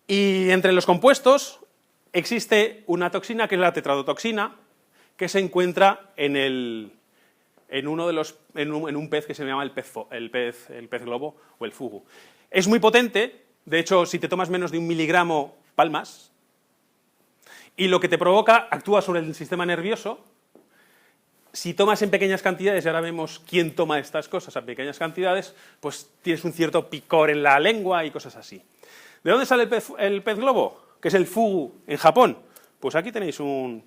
Y entre los compuestos existe una toxina que es la tetradotoxina, que se encuentra en un pez que se llama el pez globo o el fugu. Es muy potente, de hecho, si te tomas menos de 1 miligramo, palmas, y lo que te provoca actúa sobre el sistema nervioso. Si tomas en pequeñas cantidades, y ahora vemos quién toma estas cosas a pequeñas cantidades, pues tienes un cierto picor en la lengua y cosas así. ¿De dónde sale el pez globo? Que es el fugu en Japón. Pues aquí tenéis un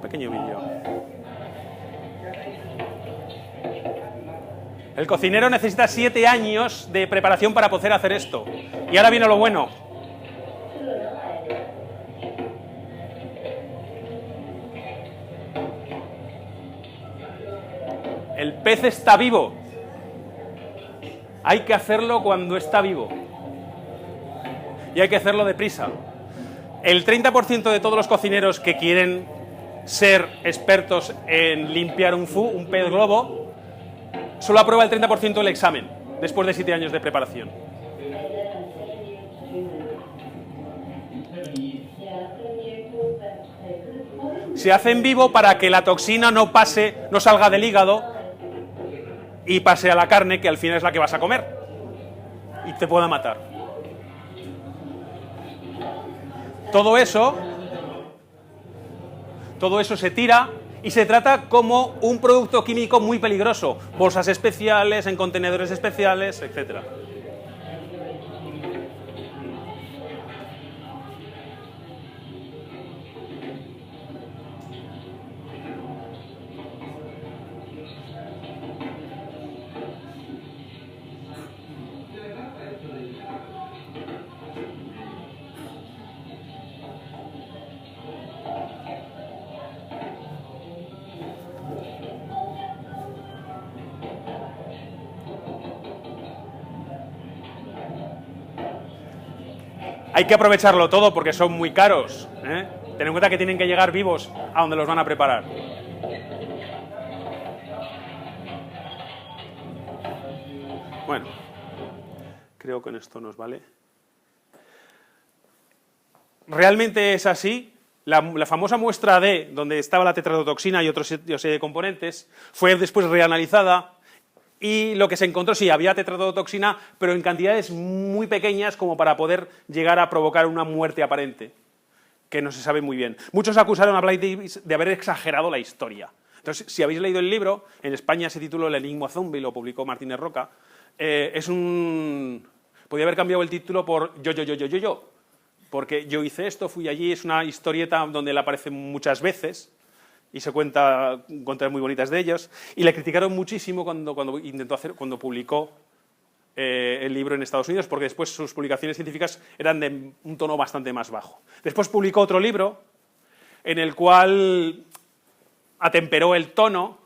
pequeño vídeo. El cocinero necesita 7 años de preparación para poder hacer esto. Y ahora viene lo bueno. El pez está vivo. Hay que hacerlo cuando está vivo. Y hay que hacerlo deprisa. El 30% de todos los cocineros que quieren ser expertos en limpiar un pez globo, solo aprueba el 30% del examen, después de 7 años de preparación. Se hace en vivo para que la toxina no salga del hígado y pase a la carne, que al final es la que vas a comer y te pueda matar. Todo eso se tira y se trata como un producto químico muy peligroso. Bolsas especiales, en contenedores especiales, etc. Hay que aprovecharlo todo porque son muy caros, ¿eh? Ten en cuenta que tienen que llegar vivos a donde los van a preparar. Bueno, creo que en esto nos vale. Realmente es así. La famosa muestra D, donde estaba la tetradotoxina y otros serie de componentes, fue después reanalizada. Y lo que se encontró, sí, había tetradotoxina, pero en cantidades muy pequeñas como para poder llegar a provocar una muerte aparente, que no se sabe muy bien. Muchos acusaron a Blythe Davis de haber exagerado la historia. Entonces, si habéis leído el libro, en España se tituló El enigma zombie, lo publicó Martínez Roca, podía haber cambiado el título por yo, porque yo hice esto, fui allí, es una historieta donde él aparece muchas veces, y se cuenta cosas muy bonitas de ellos, y le criticaron muchísimo cuando publicó el libro en Estados Unidos, porque después sus publicaciones científicas eran de un tono bastante más bajo. Después publicó otro libro en el cual atemperó el tono,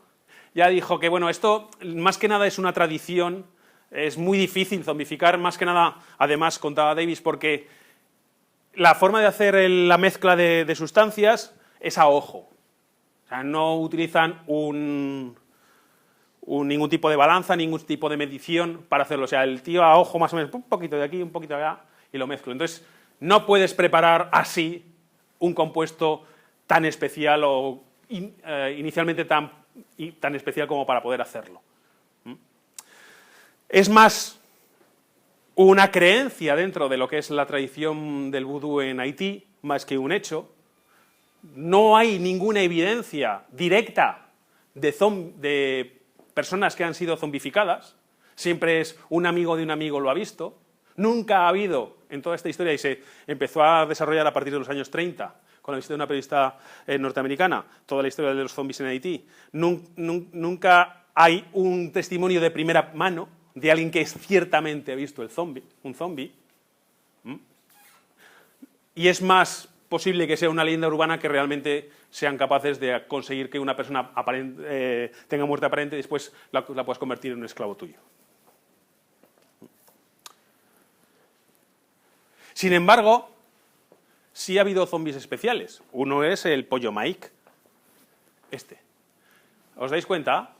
ya dijo que bueno, esto más que nada es una tradición, es muy difícil zombificar, más que nada, además contaba Davis, porque la forma de hacer la mezcla de sustancias es a ojo. O sea, no utilizan ningún tipo de balanza, ningún tipo de medición para hacerlo. O sea, el tío a ojo más o menos, un poquito de aquí, un poquito de allá, y lo mezclo. Entonces, no puedes preparar así un compuesto tan especial o inicialmente tan especial como para poder hacerlo. Es más una creencia dentro de lo que es la tradición del vudú en Haití, más que un hecho. No hay ninguna evidencia directa de personas que han sido zombificadas. Siempre es un amigo de un amigo lo ha visto. Nunca ha habido en toda esta historia, y se empezó a desarrollar a partir de los años 30, con la visita de una periodista norteamericana, toda la historia de los zombies en Haití. Nunca hay un testimonio de primera mano de alguien que ciertamente ha visto un zombie. Y es más posible que sea una leyenda urbana que realmente sean capaces de conseguir que una persona tenga muerte aparente y después la puedas convertir en un esclavo tuyo. Sin embargo, sí ha habido zombies especiales. Uno es el pollo Mike. ¿Os dais cuenta?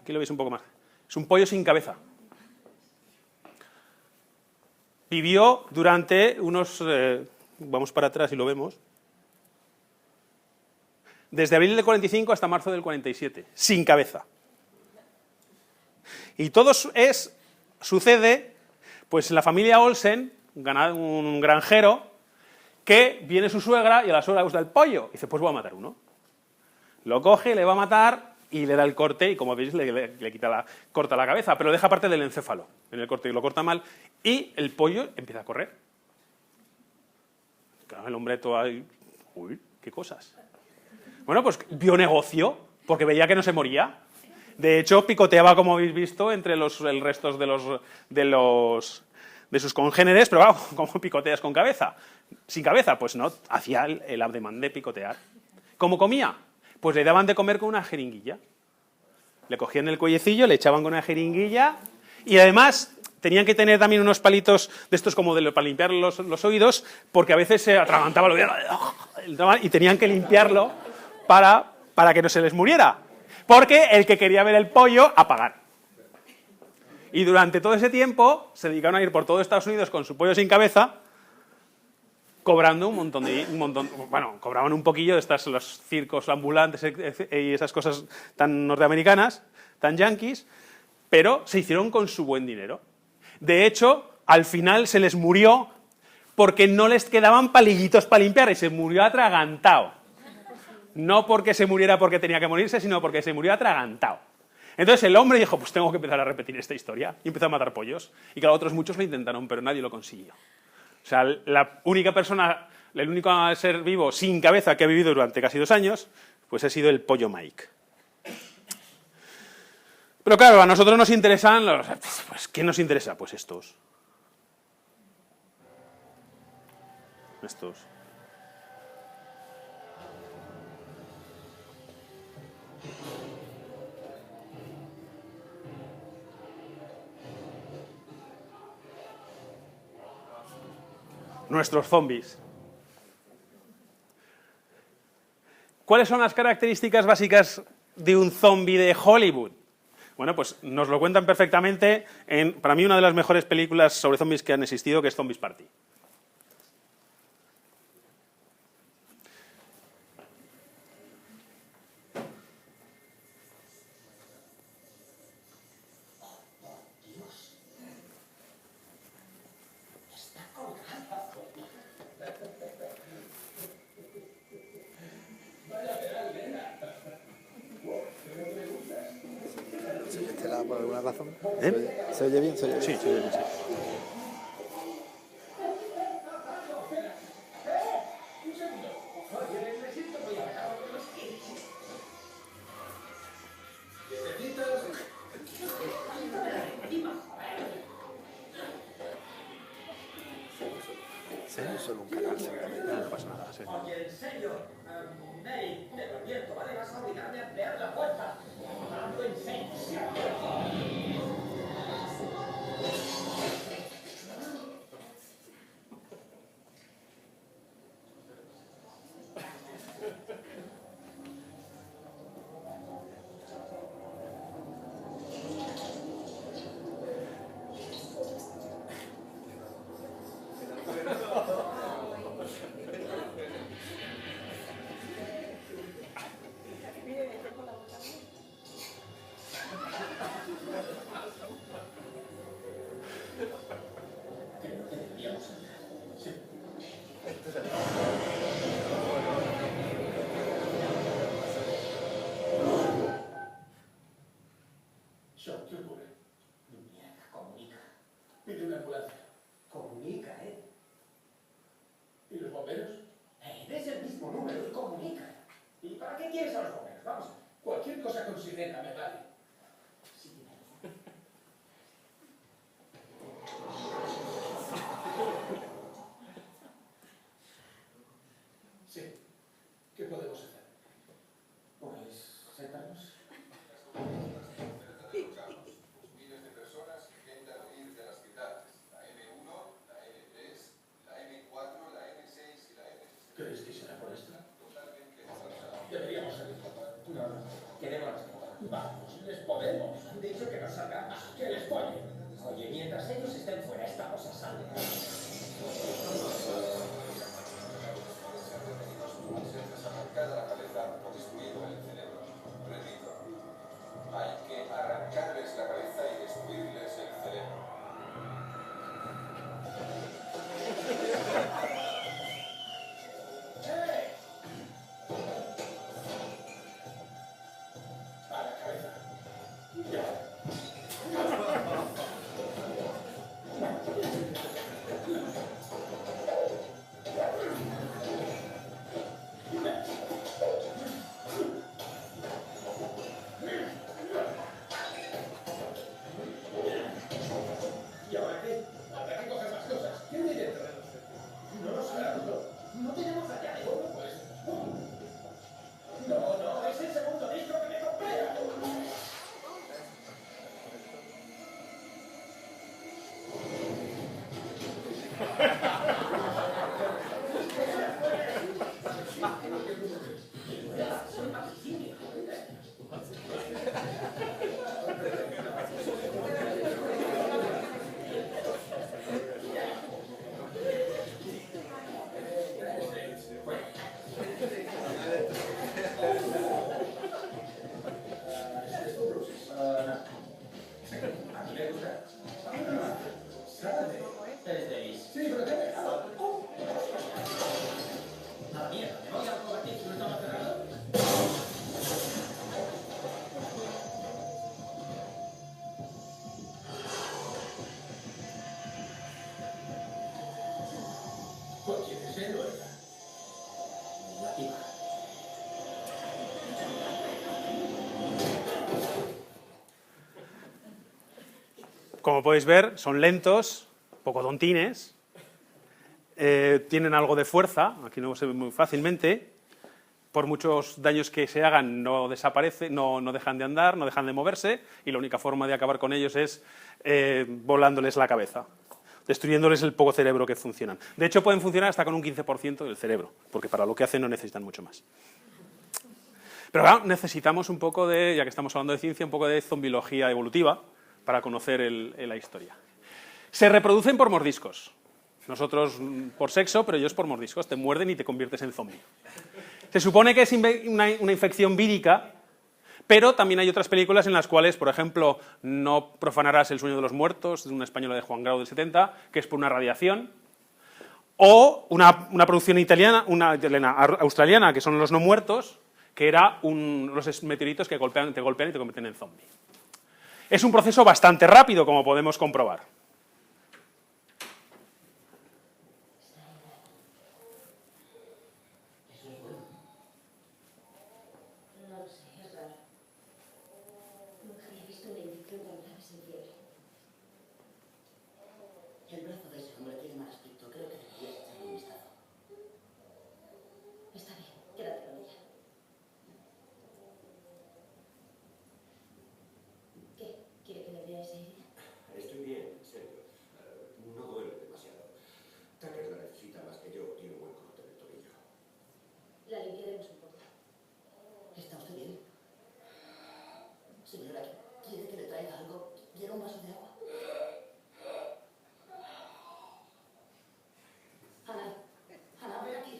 Aquí lo veis un poco más. Es un pollo sin cabeza. Vivió durante unos... vamos para atrás y lo vemos. Desde abril del 45 hasta marzo del 47. Sin cabeza. Y todo sucede pues en la familia Olsen, un granjero, que viene su suegra y a la suegra le gusta el pollo. Y dice, pues voy a matar uno. Lo coge, le va a matar y le da el corte y, como veis, le corta la cabeza, pero deja parte del encéfalo en el corte y lo corta mal y el pollo empieza a correr. Claro, el hombre todo ahí, uy, qué cosas. Bueno, pues vio negocio, porque veía que no se moría. De hecho, picoteaba, como habéis visto, entre el resto de sus congéneres, pero vamos, ¿cómo picoteas con cabeza? Sin cabeza, pues no, hacía el ademán de picotear. ¿Cómo comía? Pues le daban de comer con una jeringuilla. Le cogían el cuellecillo, le echaban con una jeringuilla y además tenían que tener también unos palitos de estos como para limpiar los oídos, porque a veces se atragantaba y tenían que limpiarlo para que no se les muriera. Porque el que quería ver el pollo, a pagar. Y durante todo ese tiempo se dedicaron a ir por todo Estados Unidos con su pollo sin cabeza, cobrando cobraban un poquillo de los circos ambulantes y esas cosas tan norteamericanas, tan yanquis, pero se hicieron con su buen dinero. De hecho, al final se les murió porque no les quedaban palillitos para limpiar y se murió atragantado. No porque se muriera porque tenía que morirse, sino porque se murió atragantado. Entonces el hombre dijo, pues tengo que empezar a repetir esta historia, y empezó a matar pollos. Y claro, otros muchos lo intentaron, pero nadie lo consiguió. O sea, la única persona, el único ser vivo sin cabeza que ha vivido durante casi 2 años, pues ha sido el pollo Mike. Pero claro, a nosotros nos interesan pues, ¿qué nos interesa? Pues estos. Nuestros zombies. ¿Cuáles son las características básicas de un zombie de Hollywood? Bueno, pues nos lo cuentan perfectamente en, para mí, una de las mejores películas sobre zombies que han existido, que es Zombies Party. ¿Por alguna razón? ¿Eh? ¿Se oye bien? ¿Se oye bien? Sí, se oye bien, sí. Sí, solo un canal, seguramente. No pasa nada, sí. Oye, en serio, Nate, te lo advierto, ¿vale? Vas a obligarme a ampliar la puerta. Hablando en serio. ¿Qué ocurre? Mierda, comunica. Pide una ambulancia. Comunica, ¿eh? ¿Y los bomberos? Es el mismo número y comunica. ¿Y para qué quieres a los bomberos? Vamos. Cualquier cosa con sirena me vale. Sí, Sí. ¿Qué podemos hacer? pues, séntanos. Miles de personas intentan huir de las ciudades. La M1, la M3, la M4, la M6 y la M6. ¿Crees que será por esto? Totalmente desfasada. Deberíamos salir. No, quedémonos. Vamos, les podemos. Han dicho que no salgamos. Que les follen. Oye, mientras ellos estén fuera, estamos a salvo. Ser desarrancada la cabeza o destruido el cerebro. Repito, hay que arrancarles la cabeza y destruirles el cerebro. ¡Eh! A la cabeza. Ya. Como podéis ver, son lentos, poco tontines, tienen algo de fuerza, aquí no se ve muy fácilmente, por muchos daños que se hagan no desaparecen, no dejan de andar, no dejan de moverse, y la única forma de acabar con ellos es volándoles la cabeza, destruyéndoles el poco cerebro que funcionan. De hecho, pueden funcionar hasta con un 15% del cerebro, porque para lo que hacen no necesitan mucho más. Pero claro, necesitamos un poco de, ya que estamos hablando de ciencia, un poco de zombilogía evolutiva para conocer la historia. Se reproducen por mordiscos. Nosotros por sexo, pero ellos por mordiscos. Te muerden y te conviertes en zombi. Se supone que es una infección vírica, pero también hay otras películas en las cuales, por ejemplo, No profanarás el sueño de los muertos, de una española de Juan Grau del 70, que es por una radiación, o una producción australiana, que son Los no muertos, que era los meteoritos que te golpean y te convierten en zombi. Es un proceso bastante rápido, como podemos comprobar. El brazo de ese hombre tiene mal aspecto. Creo que deberías echarle un vistazo. Está bien, quédate con ella. ¿Qué? ¿Quiere que le vea esa herida? Estoy bien, en serio. No duele demasiado. Tucker la necesita más que yo. Tiene un buen corte de tobillo. La limpiaremos un poco. ¿Está usted bien? Señora, ¿quiere que le traiga algo? ¿Quiere un vaso de agua? Ana, ven aquí.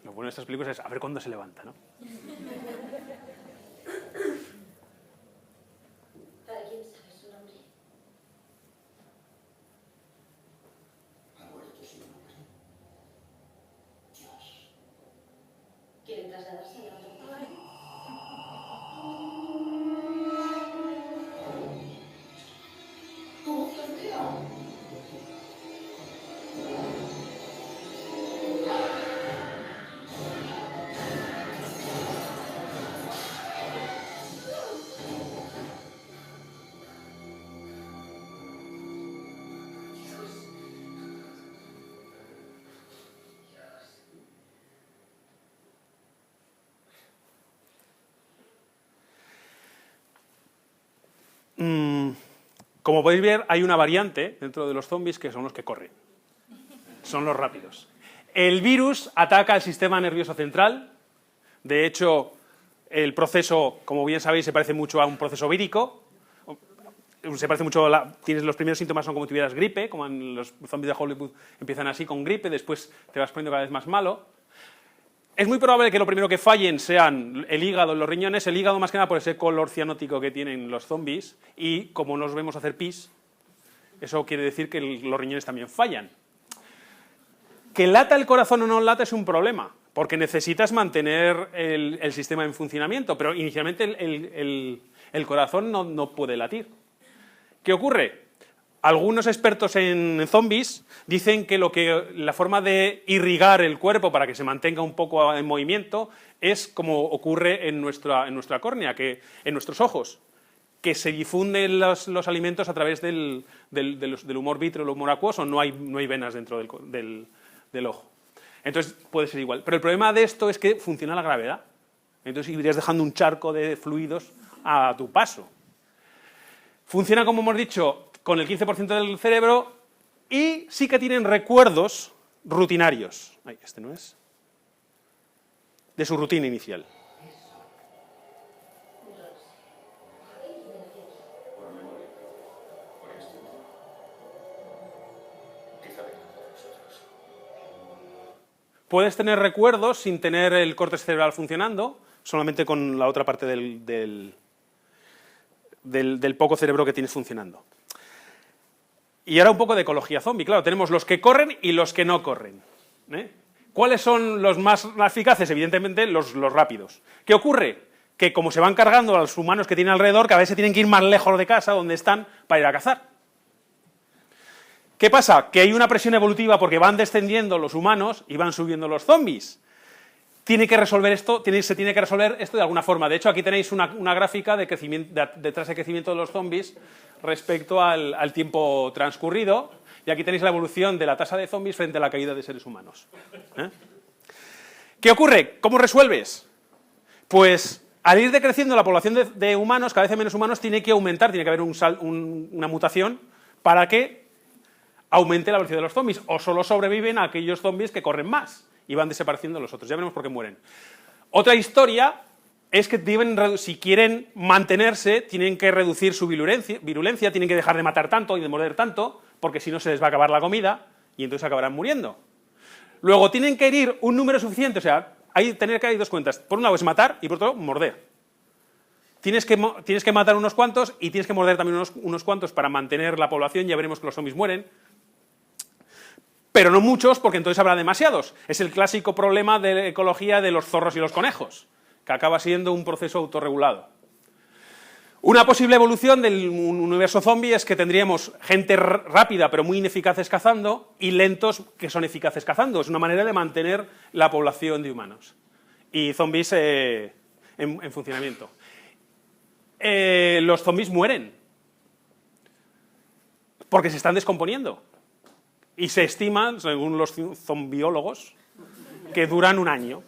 Lo bueno de estas películas es a ver cuándo se levanta, ¿no? ¿Alguien sabe su nombre? Ha muerto sin nombre. Dios. ¿Quieren trasladarse a la otra habitación? ¡Oh, Dios mío! Como podéis ver, hay una variante dentro de los zombies que son los que corren. Son los rápidos. El virus ataca el sistema nervioso central. De hecho, el proceso, como bien sabéis, se parece mucho a un proceso vírico. Se parece mucho, tienes los primeros síntomas son como si tuvieras gripe, como en los zombies de Hollywood empiezan así con gripe, después te vas poniendo cada vez más malo. Es muy probable que lo primero que fallen sean el hígado y los riñones, el hígado más que nada por ese color cianótico que tienen los zombies, y como nos vemos hacer pis, eso quiere decir que los riñones también fallan. Que lata el corazón o no lata es un problema, porque necesitas mantener el sistema en funcionamiento, pero inicialmente el corazón no puede latir. ¿Qué ocurre? Algunos expertos en zombies dicen que la forma de irrigar el cuerpo para que se mantenga un poco en movimiento es como ocurre en nuestra córnea, en nuestros ojos, que se difunden los alimentos a través del humor vítreo, el humor acuoso, no hay venas dentro del ojo. Entonces puede ser igual. Pero el problema de esto es que funciona la gravedad. Entonces irías dejando un charco de fluidos a tu paso. Funciona, como hemos dicho, con el 15% del cerebro y sí que tienen recuerdos rutinarios. Ay, este no es. De su rutina inicial. Por memoria. Por instinto. Quizá venga de nosotros. Puedes tener recuerdos sin tener el córtex cerebral funcionando, solamente con la otra parte del poco cerebro que tienes funcionando. Y ahora un poco de ecología zombie. Claro, tenemos los que corren y los que no corren. ¿Cuáles son los más eficaces? Evidentemente los rápidos. ¿Qué ocurre? que como se van cargando a los humanos que tienen alrededor, cada vez se tienen que ir más lejos de casa, donde están, para ir a cazar. ¿Qué pasa? Que hay una presión evolutiva porque van descendiendo los humanos y van subiendo los zombies. Se tiene que resolver esto de alguna forma. De hecho, aquí tenéis una gráfica de tasa de crecimiento de los zombies respecto al tiempo transcurrido, y aquí tenéis la evolución de la tasa de zombies frente a la caída de seres humanos. ¿Qué ocurre? ¿Cómo resuelves? Pues al ir decreciendo la población de humanos, cada vez menos humanos, tiene que aumentar, tiene que haber una mutación para que aumente la velocidad de los zombies, o solo sobreviven aquellos zombies que corren más y van desapareciendo los otros. Ya veremos por qué mueren. Otra historia es que si quieren mantenerse, tienen que reducir su virulencia, tienen que dejar de matar tanto y de morder tanto, porque si no se les va a acabar la comida y entonces acabarán muriendo. Luego tienen que herir un número suficiente, o sea, hay dos cuentas. Por un lado es matar y por otro morder. Tienes que matar unos cuantos y tienes que morder también unos cuantos para mantener la población. Ya veremos que los zombies mueren. Pero no muchos, porque entonces habrá demasiados. Es el clásico problema de la ecología de los zorros y los conejos, que acaba siendo un proceso autorregulado. Una posible evolución del universo zombie es que tendríamos gente rápida pero muy ineficaces cazando y lentos que son eficaces cazando. Es una manera de mantener la población de humanos y zombies en funcionamiento. Los zombies mueren porque se están descomponiendo y se estima, según los zombiólogos, que duran un año.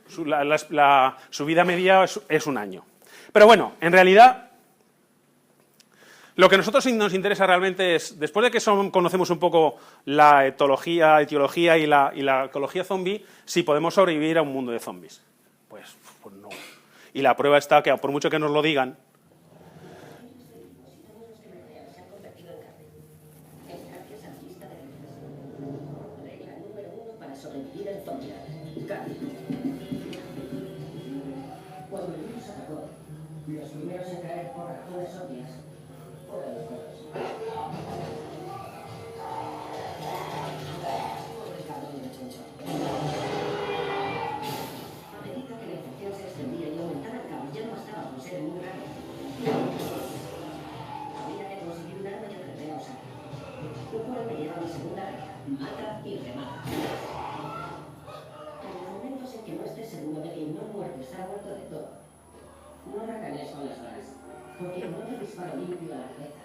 Su vida media es un año. Pero bueno, en realidad, lo que a nosotros nos interesa realmente es, después de que conocemos un poco la etiología y la ecología zombie, si podemos sobrevivir a un mundo de zombies. Pues no. Y la prueba está que, por mucho que nos lo digan, Cuando el virus atacó, los primeros en caer por razones obvias fueron los perros. Ricardo de Chencho. A medida que la infección se extendía y aumentaba el caos, ya no bastaba con ser muy raro. Había que conseguir un arma que aprender a usar. Lo cual me lleva a mi segunda regla: mata y remata. En los momentos en que no estés seguro de que no muerto está muerto de todo, no recanes con las balas, porque no te disparo limpio a la cabeza.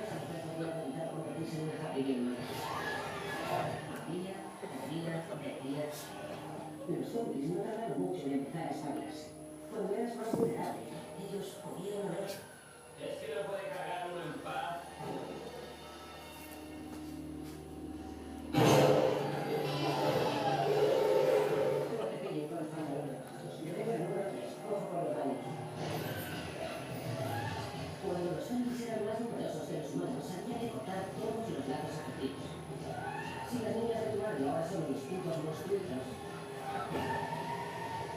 Esa vez voy a intentar convertirse en una Happy Meal. Había. Los zombies no tardaron mucho en empezar a espabilarse. Cuando eras más vulnerable, ellos podían haber... ¿Es que no puede cargar uno en paz? Cuando los zombies eran más numerosos que los humanos, había que cortar todos los lazos afectivos. Si las niñas de tu barrio ahora son distintos monstruitos,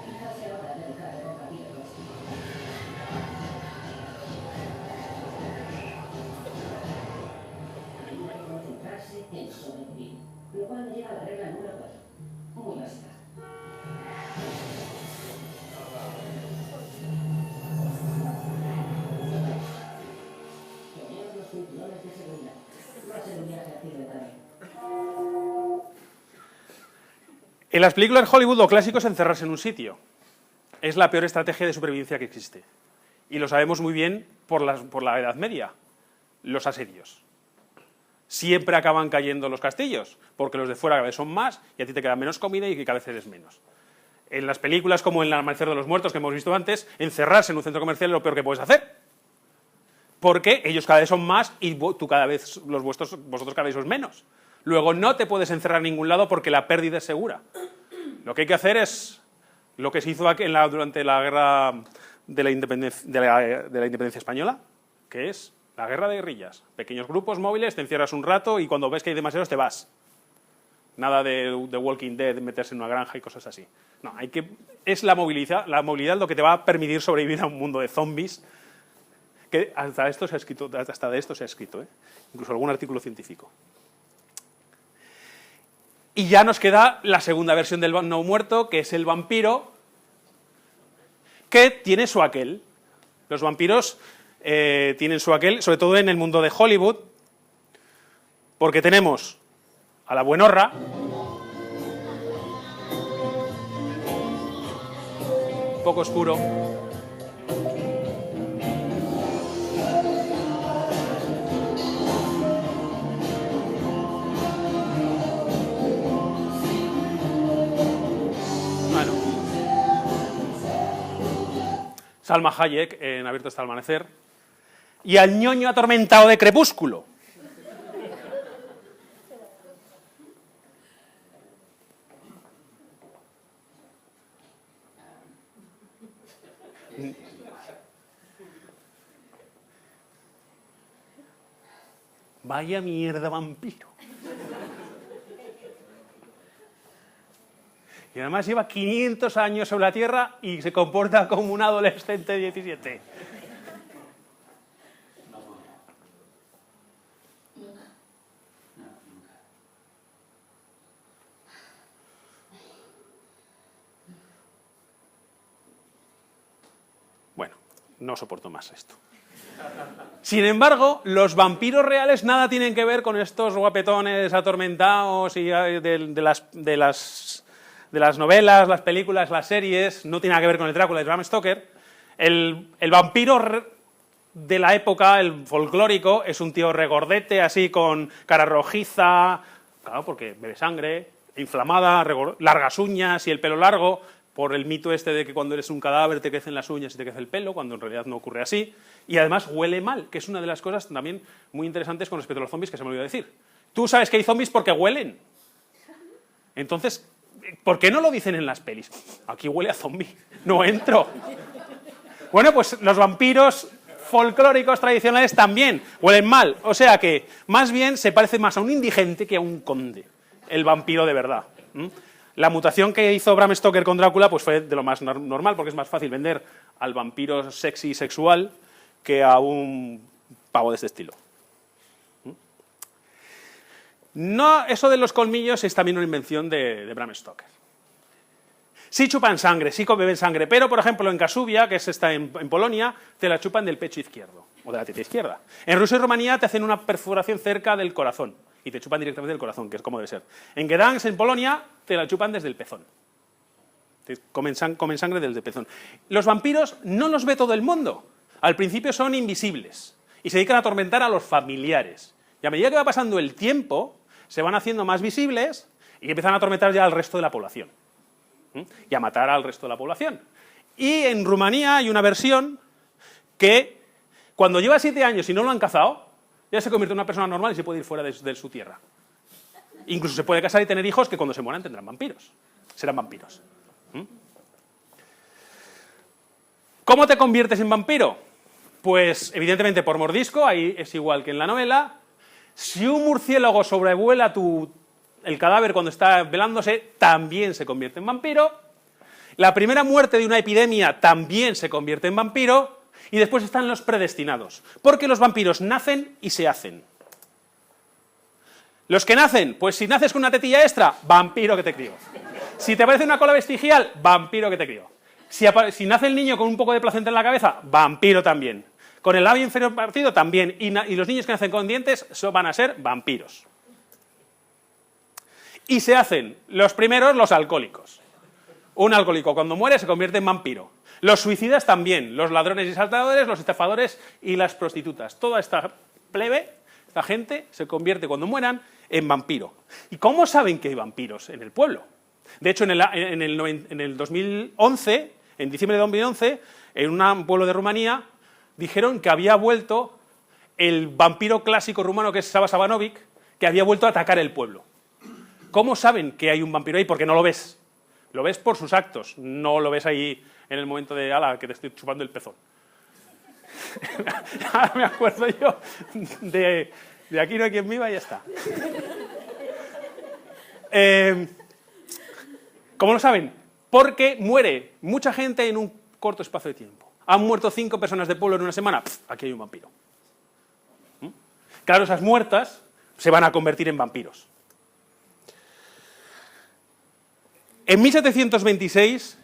quizás sea hora de dejar de compartirlos. Hay que concentrarse en sobrevivir, lo cual me lleva a la regla número 4, muy básica. En las películas de Hollywood lo clásico es encerrarse en un sitio. Es la peor estrategia de supervivencia que existe. Y lo sabemos muy bien por la Edad Media, los asedios. Siempre acaban cayendo los castillos, porque los de fuera cada vez son más y a ti te queda menos comida y que cada vez eres menos. En las películas como en El Amanecer de los Muertos que hemos visto antes, encerrarse en un centro comercial es lo peor que puedes hacer. Porque ellos cada vez son más y vosotros cada vez sois menos. Luego no te puedes encerrar en ningún lado porque la pérdida es segura. Lo que hay que hacer es lo que se hizo durante la guerra de la independencia española, que es la guerra de guerrillas. Pequeños grupos móviles, te encierras un rato y cuando ves que hay demasiados te vas. Nada de Walking Dead, meterse en una granja y cosas así. No, es la movilidad lo que te va a permitir sobrevivir a un mundo de zombies, que hasta de esto se ha escrito, incluso algún artículo científico. Y ya nos queda la segunda versión del no muerto, que es el vampiro, que tiene su aquel. Los vampiros tienen su aquel, sobre todo en el mundo de Hollywood, porque tenemos a la buenorra, un poco oscuro, Salma Hayek en Abierto hasta el amanecer, y al ñoño atormentado de Crepúsculo. Vaya mierda vampiro. Y además lleva 500 años sobre la Tierra y se comporta como un adolescente de 17. Bueno, no soporto más esto. Sin embargo, los vampiros reales nada tienen que ver con estos guapetones atormentados y de las novelas, las películas, las series, no tiene nada que ver con el Drácula de Bram Stoker. El vampiro de la época, el folclórico, es un tío regordete, así con cara rojiza, claro, porque bebe sangre, inflamada, largas uñas y el pelo largo, por el mito este de que cuando eres un cadáver te crecen las uñas y te crece el pelo, cuando en realidad no ocurre así, y además huele mal, que es una de las cosas también muy interesantes con respecto a los zombies que se me olvidó decir. Tú sabes que hay zombies porque huelen. Entonces, ¿por qué no lo dicen en las pelis? Aquí huele a zombie, no entro. Bueno, pues los vampiros folclóricos tradicionales también huelen mal, o sea que más bien se parece más a un indigente que a un conde, el vampiro de verdad. La mutación que hizo Bram Stoker con Drácula pues fue de lo más normal, porque es más fácil vender al vampiro sexy y sexual que a un pavo de este estilo. No, eso de los colmillos es también una invención de Bram Stoker. Sí chupan sangre, sí beben sangre, pero por ejemplo en Kasubia, que está en Polonia, te la chupan del pecho izquierdo, o de la teta izquierda. En Rusia y Rumanía te hacen una perforación cerca del corazón, y te chupan directamente del corazón, que es como debe ser. En Gdansk, en Polonia, te la chupan desde el pezón. Comen sangre desde el pezón. Los vampiros no los ve todo el mundo. Al principio son invisibles, y se dedican a atormentar a los familiares. Y a medida que va pasando el tiempo, se van haciendo más visibles y empiezan a atormentar ya al resto de la población. Y a matar al resto de la población. Y en Rumanía hay una versión que, cuando lleva 7 años y no lo han cazado, ya se convierte en una persona normal y se puede ir fuera de su tierra. Incluso se puede casar y tener hijos que cuando se mueran tendrán vampiros. Serán vampiros. ¿Cómo te conviertes en vampiro? Pues evidentemente por mordisco, ahí es igual que en la novela. Si un murciélago sobrevuela el cadáver cuando está velándose, también se convierte en vampiro. La primera muerte de una epidemia también se convierte en vampiro. Y después están los predestinados, porque los vampiros nacen y se hacen. Los que nacen, pues si naces con una tetilla extra, vampiro que te crió. Si te aparece una cola vestigial, vampiro que te crió. Si nace el niño con un poco de placenta en la cabeza, vampiro también. Con el labio inferior partido, también. Y los niños que nacen con dientes van a ser vampiros. Y se hacen los primeros los alcohólicos. Un alcohólico cuando muere se convierte en vampiro. Los suicidas también, los ladrones y saltadores, los estafadores y las prostitutas. Toda esta plebe, esta gente, se convierte cuando mueran en vampiro. ¿Y cómo saben que hay vampiros en el pueblo? De hecho, en el 2011, en diciembre de 2011, en un pueblo de Rumanía, dijeron que había vuelto el vampiro clásico rumano, que es Sava Savanovic, que había vuelto a atacar el pueblo. ¿Cómo saben que hay un vampiro ahí? Porque no lo ves. Lo ves por sus actos, no lo ves ahí en el momento de, ala, que te estoy chupando el pezón. Ahora me acuerdo yo de aquí no hay quien viva y ya está. ¿Cómo lo saben? Porque muere mucha gente en un corto espacio de tiempo. Han muerto 5 personas de pueblo en una semana, aquí hay un vampiro. Claro, esas muertas se van a convertir en vampiros. En 1726,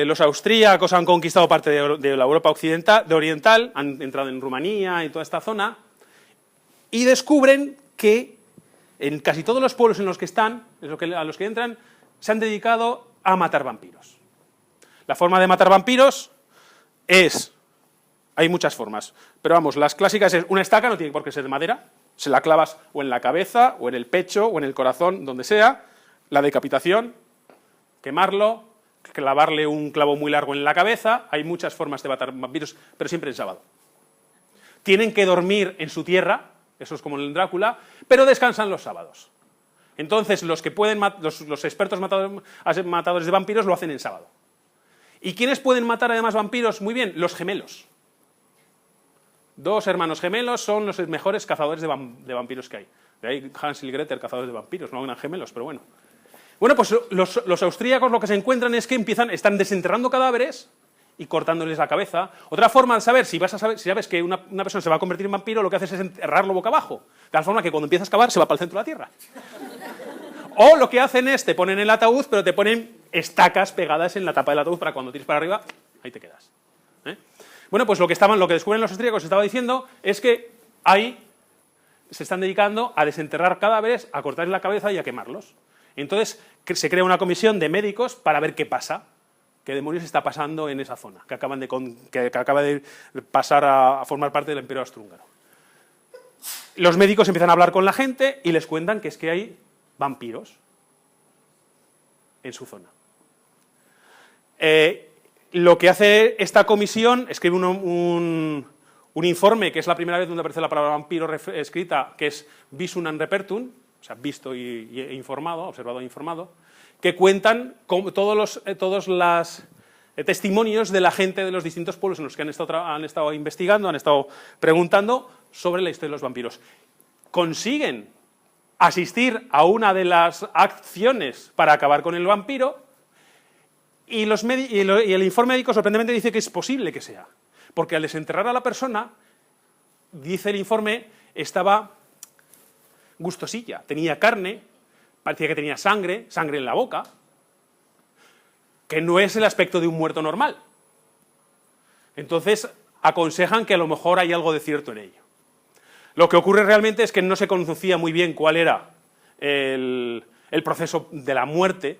los austríacos han conquistado parte de la Europa oriental, han entrado en Rumanía y toda esta zona, y descubren que en casi todos los pueblos en los que están, a los que entran, se han dedicado a matar vampiros. La forma de matar vampiros hay muchas formas, pero vamos, las clásicas es una estaca, no tiene por qué ser de madera, se la clavas o en la cabeza, o en el pecho, o en el corazón, donde sea, la decapitación, quemarlo, clavarle un clavo muy largo en la cabeza. Hay muchas formas de matar vampiros, pero siempre en sábado. Tienen que dormir en su tierra, eso es como en Drácula, pero descansan los sábados. Entonces, los expertos matadores de vampiros lo hacen en sábado. ¿Y quiénes pueden matar además vampiros? Muy bien, los gemelos. 2 hermanos gemelos son los mejores cazadores de vampiros que hay. De ahí Hansel y Gretel, cazadores de vampiros, no eran gemelos, pero bueno. Bueno, pues los austríacos lo que se encuentran es que están desenterrando cadáveres y cortándoles la cabeza. Otra forma de saber, si sabes que una persona se va a convertir en vampiro, lo que haces es enterrarlo boca abajo, de tal forma que cuando empiezas a cavar se va para el centro de la tierra. O lo que hacen es, te ponen el ataúd, pero te ponen estacas pegadas en la tapa del ataúd para cuando tires para arriba, ahí te quedas. Bueno, pues lo que descubren los austríacos, estaba diciendo, es que ahí se están dedicando a desenterrar cadáveres, a cortarles la cabeza y a quemarlos. Entonces se crea una comisión de médicos para ver qué pasa, qué demonios está pasando en esa zona, que acaba de pasar a formar parte del Imperio Austrohúngaro. Los médicos empiezan a hablar con la gente y les cuentan que es que hay vampiros en su zona. Lo que hace esta comisión, escribe un informe, que es la primera vez donde aparece la palabra vampiro escrita, que es visum and repertum, o sea, visto e informado, observado e informado, que cuentan todos los testimonios de la gente de los distintos pueblos en los que han estado investigando, han estado preguntando sobre la historia de los vampiros. Consiguen asistir a una de las acciones para acabar con el vampiro y el informe médico sorprendentemente dice que es posible que sea, porque al desenterrar a la persona, dice el informe, estaba gustosilla, tenía carne, parecía que tenía sangre en la boca, que no es el aspecto de un muerto normal. Entonces aconsejan que a lo mejor hay algo de cierto en ello. Lo que ocurre realmente es que no se conocía muy bien cuál era el proceso de la muerte,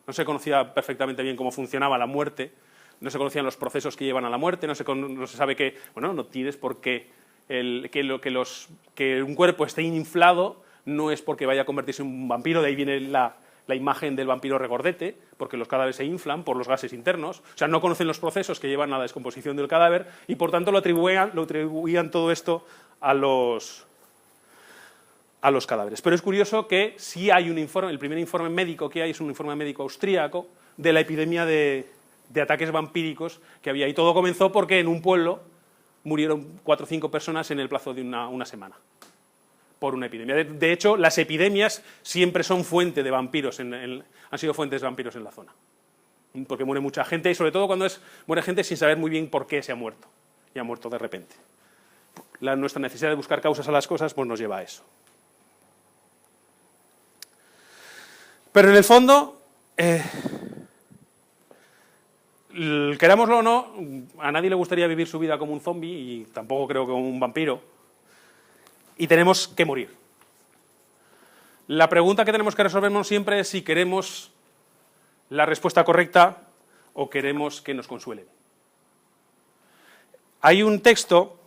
no se conocía perfectamente bien cómo funcionaba la muerte, no se conocían los procesos que llevan a la muerte, no se sabe que, bueno, no tienes por qué que un cuerpo esté inflado no es porque vaya a convertirse en un vampiro, de ahí viene la imagen del vampiro regordete, porque los cadáveres se inflan por los gases internos, o sea, no conocen los procesos que llevan a la descomposición del cadáver y por tanto lo atribuían todo esto a los cadáveres. Pero es curioso que sí hay un informe, el primer informe médico que hay es un informe médico austríaco de la epidemia de ataques vampíricos que había, y todo comenzó porque en un pueblo murieron 4 o 5 personas en el plazo de una semana por una epidemia. De hecho, las epidemias siempre son fuente de vampiros, han sido fuentes de vampiros en la zona, porque muere mucha gente, y sobre todo cuando muere gente sin saber muy bien por qué se ha muerto, y ha muerto de repente. Nuestra necesidad de buscar causas a las cosas pues nos lleva a eso. Pero en el fondo, querámoslo o no, a nadie le gustaría vivir su vida como un zombi, y tampoco creo que como un vampiro, y tenemos que morir. La pregunta que tenemos que resolvernos siempre es si queremos la respuesta correcta o queremos que nos consuelen. Hay un texto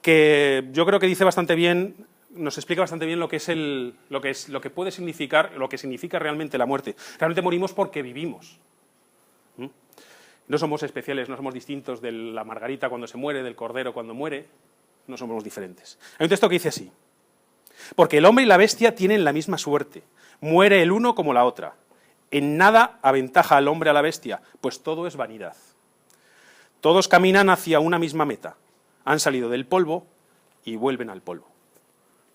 que yo creo que dice bastante bien, nos explica bastante bien lo que puede significar, lo que significa realmente la muerte. Realmente morimos porque vivimos. No somos especiales, no somos distintos de la margarita cuando se muere, del cordero cuando muere, no somos diferentes. Hay un texto que dice así: porque el hombre y la bestia tienen la misma suerte, muere el uno como la otra. En nada aventaja al hombre a la bestia, pues todo es vanidad. Todos caminan hacia una misma meta, han salido del polvo y vuelven al polvo.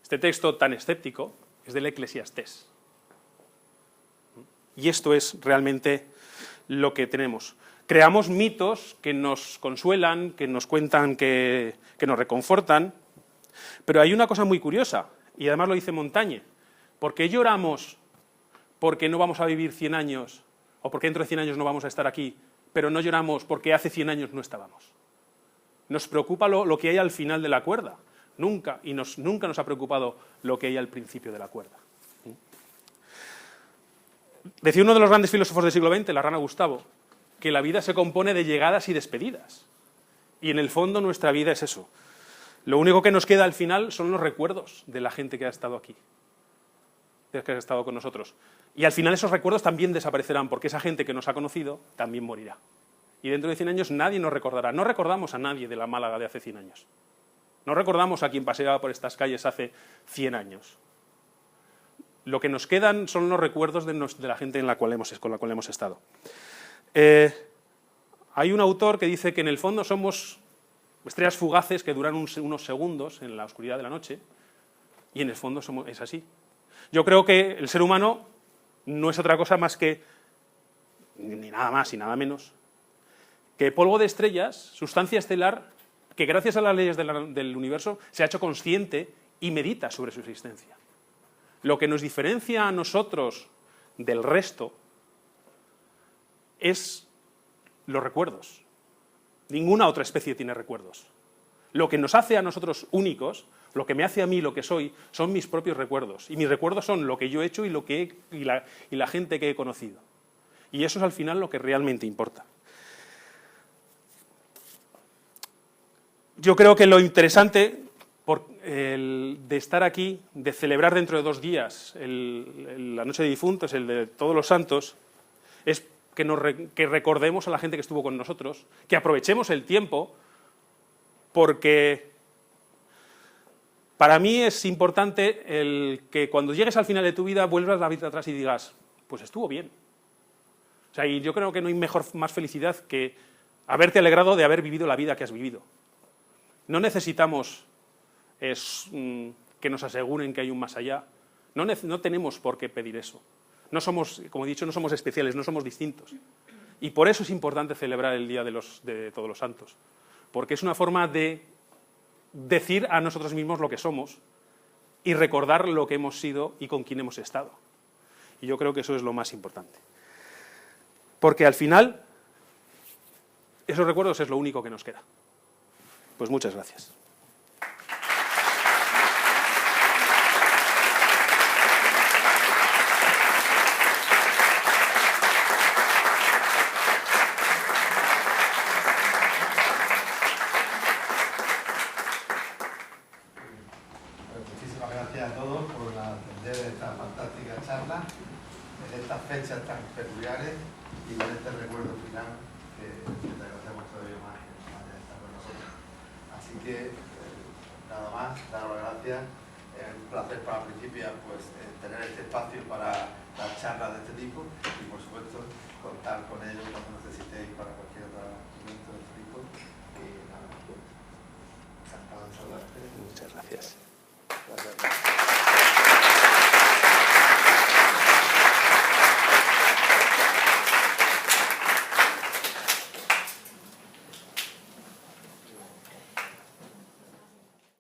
Este texto tan escéptico es del Eclesiastés. Y esto es realmente lo que tenemos. Creamos mitos que nos consuelan, que nos cuentan, que nos reconfortan, pero hay una cosa muy curiosa, y además lo dice Montaigne: ¿por qué lloramos porque no vamos a vivir 100 años, o porque dentro de 100 años no vamos a estar aquí, pero no lloramos porque hace 100 años no estábamos. Nos preocupa lo que hay al final de la cuerda, nunca nos ha preocupado lo que hay al principio de la cuerda. Decía uno de los grandes filósofos del siglo XX, la Rana Gustavo, que la vida se compone de llegadas y despedidas. Y en el fondo nuestra vida es eso. Lo único que nos queda al final son los recuerdos de la gente que ha estado aquí, que ha estado con nosotros. Y al final esos recuerdos también desaparecerán, porque esa gente que nos ha conocido también morirá. Y dentro de 100 años nadie nos recordará. No recordamos a nadie de la Málaga de hace 100 años. No recordamos a quien paseaba por estas calles hace 100 años. Lo que nos quedan son los recuerdos de la gente con la cual hemos estado. Hay un autor que dice que en el fondo somos estrellas fugaces que duran unos segundos en la oscuridad de la noche, y en el fondo es así. Yo creo que el ser humano no es otra cosa más que, ni nada más y nada menos, que polvo de estrellas, sustancia estelar, que gracias a las leyes del universo se ha hecho consciente y medita sobre su existencia. Lo que nos diferencia a nosotros del resto es los recuerdos. Ninguna otra especie tiene recuerdos. Lo que nos hace a nosotros únicos, lo que me hace a mí lo que soy, son mis propios recuerdos. Y mis recuerdos son lo que yo he hecho y la gente que he conocido. Y eso es al final lo que realmente importa. Yo creo que lo interesante de estar aquí, de celebrar dentro de 2 días la Noche de Difuntos, el de Todos los Santos, es que recordemos a la gente que estuvo con nosotros, que aprovechemos el tiempo, porque para mí es importante que cuando llegues al final de tu vida vuelvas la vida atrás y digas, pues estuvo bien. O sea, y yo creo que no hay más felicidad que haberte alegrado de haber vivido la vida que has vivido. No necesitamos que nos aseguren que hay un más allá. No tenemos por qué pedir eso. No somos, como he dicho, no somos especiales, no somos distintos. Y por eso es importante celebrar el Día de Todos los Santos. Porque es una forma de decir a nosotros mismos lo que somos y recordar lo que hemos sido y con quién hemos estado. Y yo creo que eso es lo más importante. Porque al final, esos recuerdos es lo único que nos queda. Pues muchas gracias. Muchísimas gracias a todos por atender esta fantástica charla en estas fechas tan peculiares y con este recuerdo final que te agradecemos todavía más que hayas estado con nosotros. Así que nada más, daros las gracias. Es un placer para Principia pues, tener este espacio para dar charlas de este tipo y por supuesto contar con ellos cuando necesitéis para cualquier otro evento de este tipo. Y nada, encantado de saludarte. Muchas gracias.